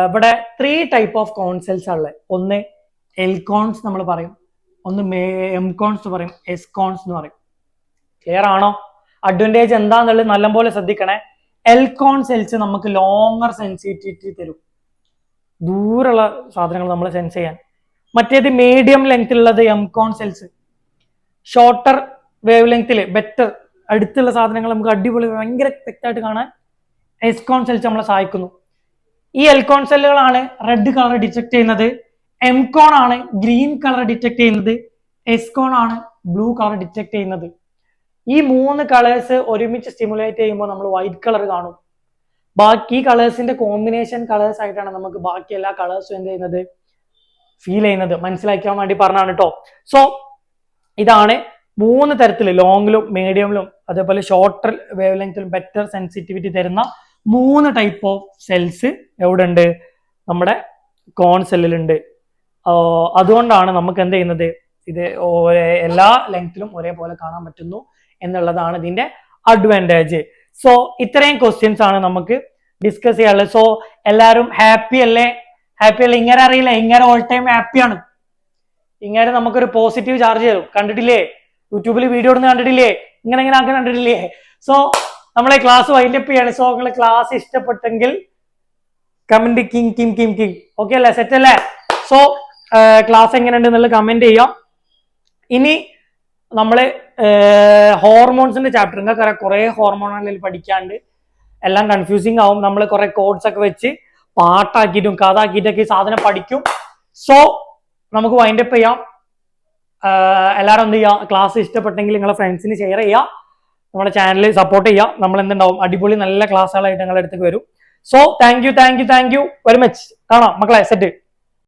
ഇവിടെ 3 ടൈപ്പ് ഓഫ് കോൺസെൽസ് ഉള്ളത്. ഒന്ന് എൽ കോൺസ് നമ്മൾ പറയും, ഒന്ന് എം കോൺസ് പറയും, എസ് കോൺസ് എന്ന് പറയും. ക്ലിയർ ആണോ? അഡ്വാൻറ്റേജ് എന്താന്നുള്ളത് നല്ലപോലെ ശ്രദ്ധിക്കണേ. എൽ കോൺ സെൽസ് നമുക്ക് ലോങ്ങർ സെൻസിറ്റിവിറ്റി തരും, ദൂരമുള്ള സാധനങ്ങൾ നമ്മൾ സെൻസ് ചെയ്യാൻ. മറ്റേത് മീഡിയം ലെങ്ത്തിലുള്ളത് എം കോൺ സെൽസ്, ഷോർട്ടർ വേവ് ലെങ്ത്തിൽ ബെറ്റർ, അടുത്തുള്ള സാധനങ്ങൾ നമുക്ക് അടിപൊളി ഭയങ്കര വ്യക്തമായിട്ട് കാണാൻ എസ് കോൺ സെൽസ് നമ്മളെ സഹായിക്കുന്നു. ഈ എൽ കോൺ സെല്ലുകളാണ് റെഡ് കളർ ഡിറ്റക്ട് ചെയ്യുന്നത്, എം കോൺ ആണ് ഗ്രീൻ കളർ ഡിറ്റക്ട് ചെയ്യുന്നത്, എസ് കോൺ ആണ് ബ്ലൂ കളർ ഡിറ്റക്ട് ചെയ്യുന്നത്. ഈ 3 കളേഴ്സ് ഒരുമിച്ച് സ്റ്റിമുലേറ്റ് ചെയ്യുമ്പോൾ നമ്മൾ വൈറ്റ് കളർ കാണും. ബാക്കി കളേഴ്സിന്റെ കോമ്പിനേഷൻ കളേഴ്സ് ആയിട്ടാണ് നമുക്ക് ബാക്കി എല്ലാ കളേഴ്സും എന്ത് ചെയ്യുന്നത്? ഫീൽ ചെയ്യുന്നത്. മനസ്സിലാക്കാൻ വേണ്ടി പറഞ്ഞാണ് കേട്ടോ. സോ ഇതാണ് 3 തരത്തിൽ, ലോങ്ങിലും മീഡിയമിലും അതേപോലെ ഷോർട്ടർ വേവ് ലെങ്ത്തിലും ബെറ്റർ സെൻസിറ്റിവിറ്റി തരുന്ന 3 ടൈപ്പ് ഓഫ് സെൽസ് എവിടെ ഉണ്ട്? നമ്മുടെ കോൺ സെല്ലിലുണ്ട്. അതുകൊണ്ടാണ് നമുക്ക് എന്ത് ചെയ്യുന്നത്? ഇത് എല്ലാ ലെങ്ത്തിലും ഒരേപോലെ കാണാൻ പറ്റുന്നു എന്നുള്ളതാണ് ഇതിന്റെ അഡ്വാൻറ്റേജ്. സോ ഇത്രയും ക്വസ്റ്റ്യൻസ് ആണ് നമുക്ക് ഡിസ്കസ് ചെയ്യാനുള്ളത്. സോ എല്ലാവരും ഹാപ്പി അല്ലേ? ഹാപ്പി അല്ലേ? ഇങ്ങനെ അറിയില്ല, ഇങ്ങനെ ഓൾ ടൈം ഹാപ്പിയാണ്. ഇങ്ങനെ നമുക്കൊരു പോസിറ്റീവ് ചാർജ് തരും. കണ്ടിട്ടില്ലേ? യൂട്യൂബിൽ വീഡിയോ ഇടുന്ന കണ്ടിട്ടില്ലേ? ഇങ്ങനെ ആക്കി കണ്ടിട്ടില്ലേ? സോ നമ്മളെ ക്ലാസ് വൈൻഡപ്പ് ചെയ്യാണ്. സോ നിങ്ങളെ ക്ലാസ് ഇഷ്ടപ്പെട്ടെങ്കിൽ കമന്റ് കിങ്. ഓക്കെ അല്ലേ? സെറ്റ് അല്ലേ? സോ ക്ലാസ് എങ്ങനെയുണ്ട് എന്നുള്ളത് കമന്റ് ചെയ്യാം. ഇനി നമ്മള് ഹോർമോൺസിന്റെ ചാപ്റ്റർ, നിങ്ങൾക്ക് കുറെ ഹോർമോണുകളിൽ പഠിക്കാണ്ട്, എല്ലാം കൺഫ്യൂസിങ് ആവും. നമ്മൾ കുറെ കോഡ്സ് ഒക്കെ വെച്ച് പാട്ടാക്കിയിട്ടും കഥാക്കിയിട്ടൊക്കെ ഈ സാധനം പഠിക്കും. സോ നമുക്ക് വൈൻഡപ്പ് ചെയ്യാം. എല്ലാവരും എന്ത് ചെയ്യുക? ക്ലാസ് ഇഷ്ടപ്പെട്ടെങ്കിൽ നിങ്ങളെ ഫ്രണ്ട്സിന് ഷെയർ ചെയ്യുക, നമ്മുടെ ചാനൽ സപ്പോർട്ട് ചെയ്യുക. നമ്മൾ എന്തുണ്ടാവും? അടിപൊളി നല്ല ക്ലാസ്സുകളായിട്ട് നിങ്ങളുടെ അടുത്തേക്ക് വരും. So thank you very much. കാണാം മക്കളെ. സെറ്റ്.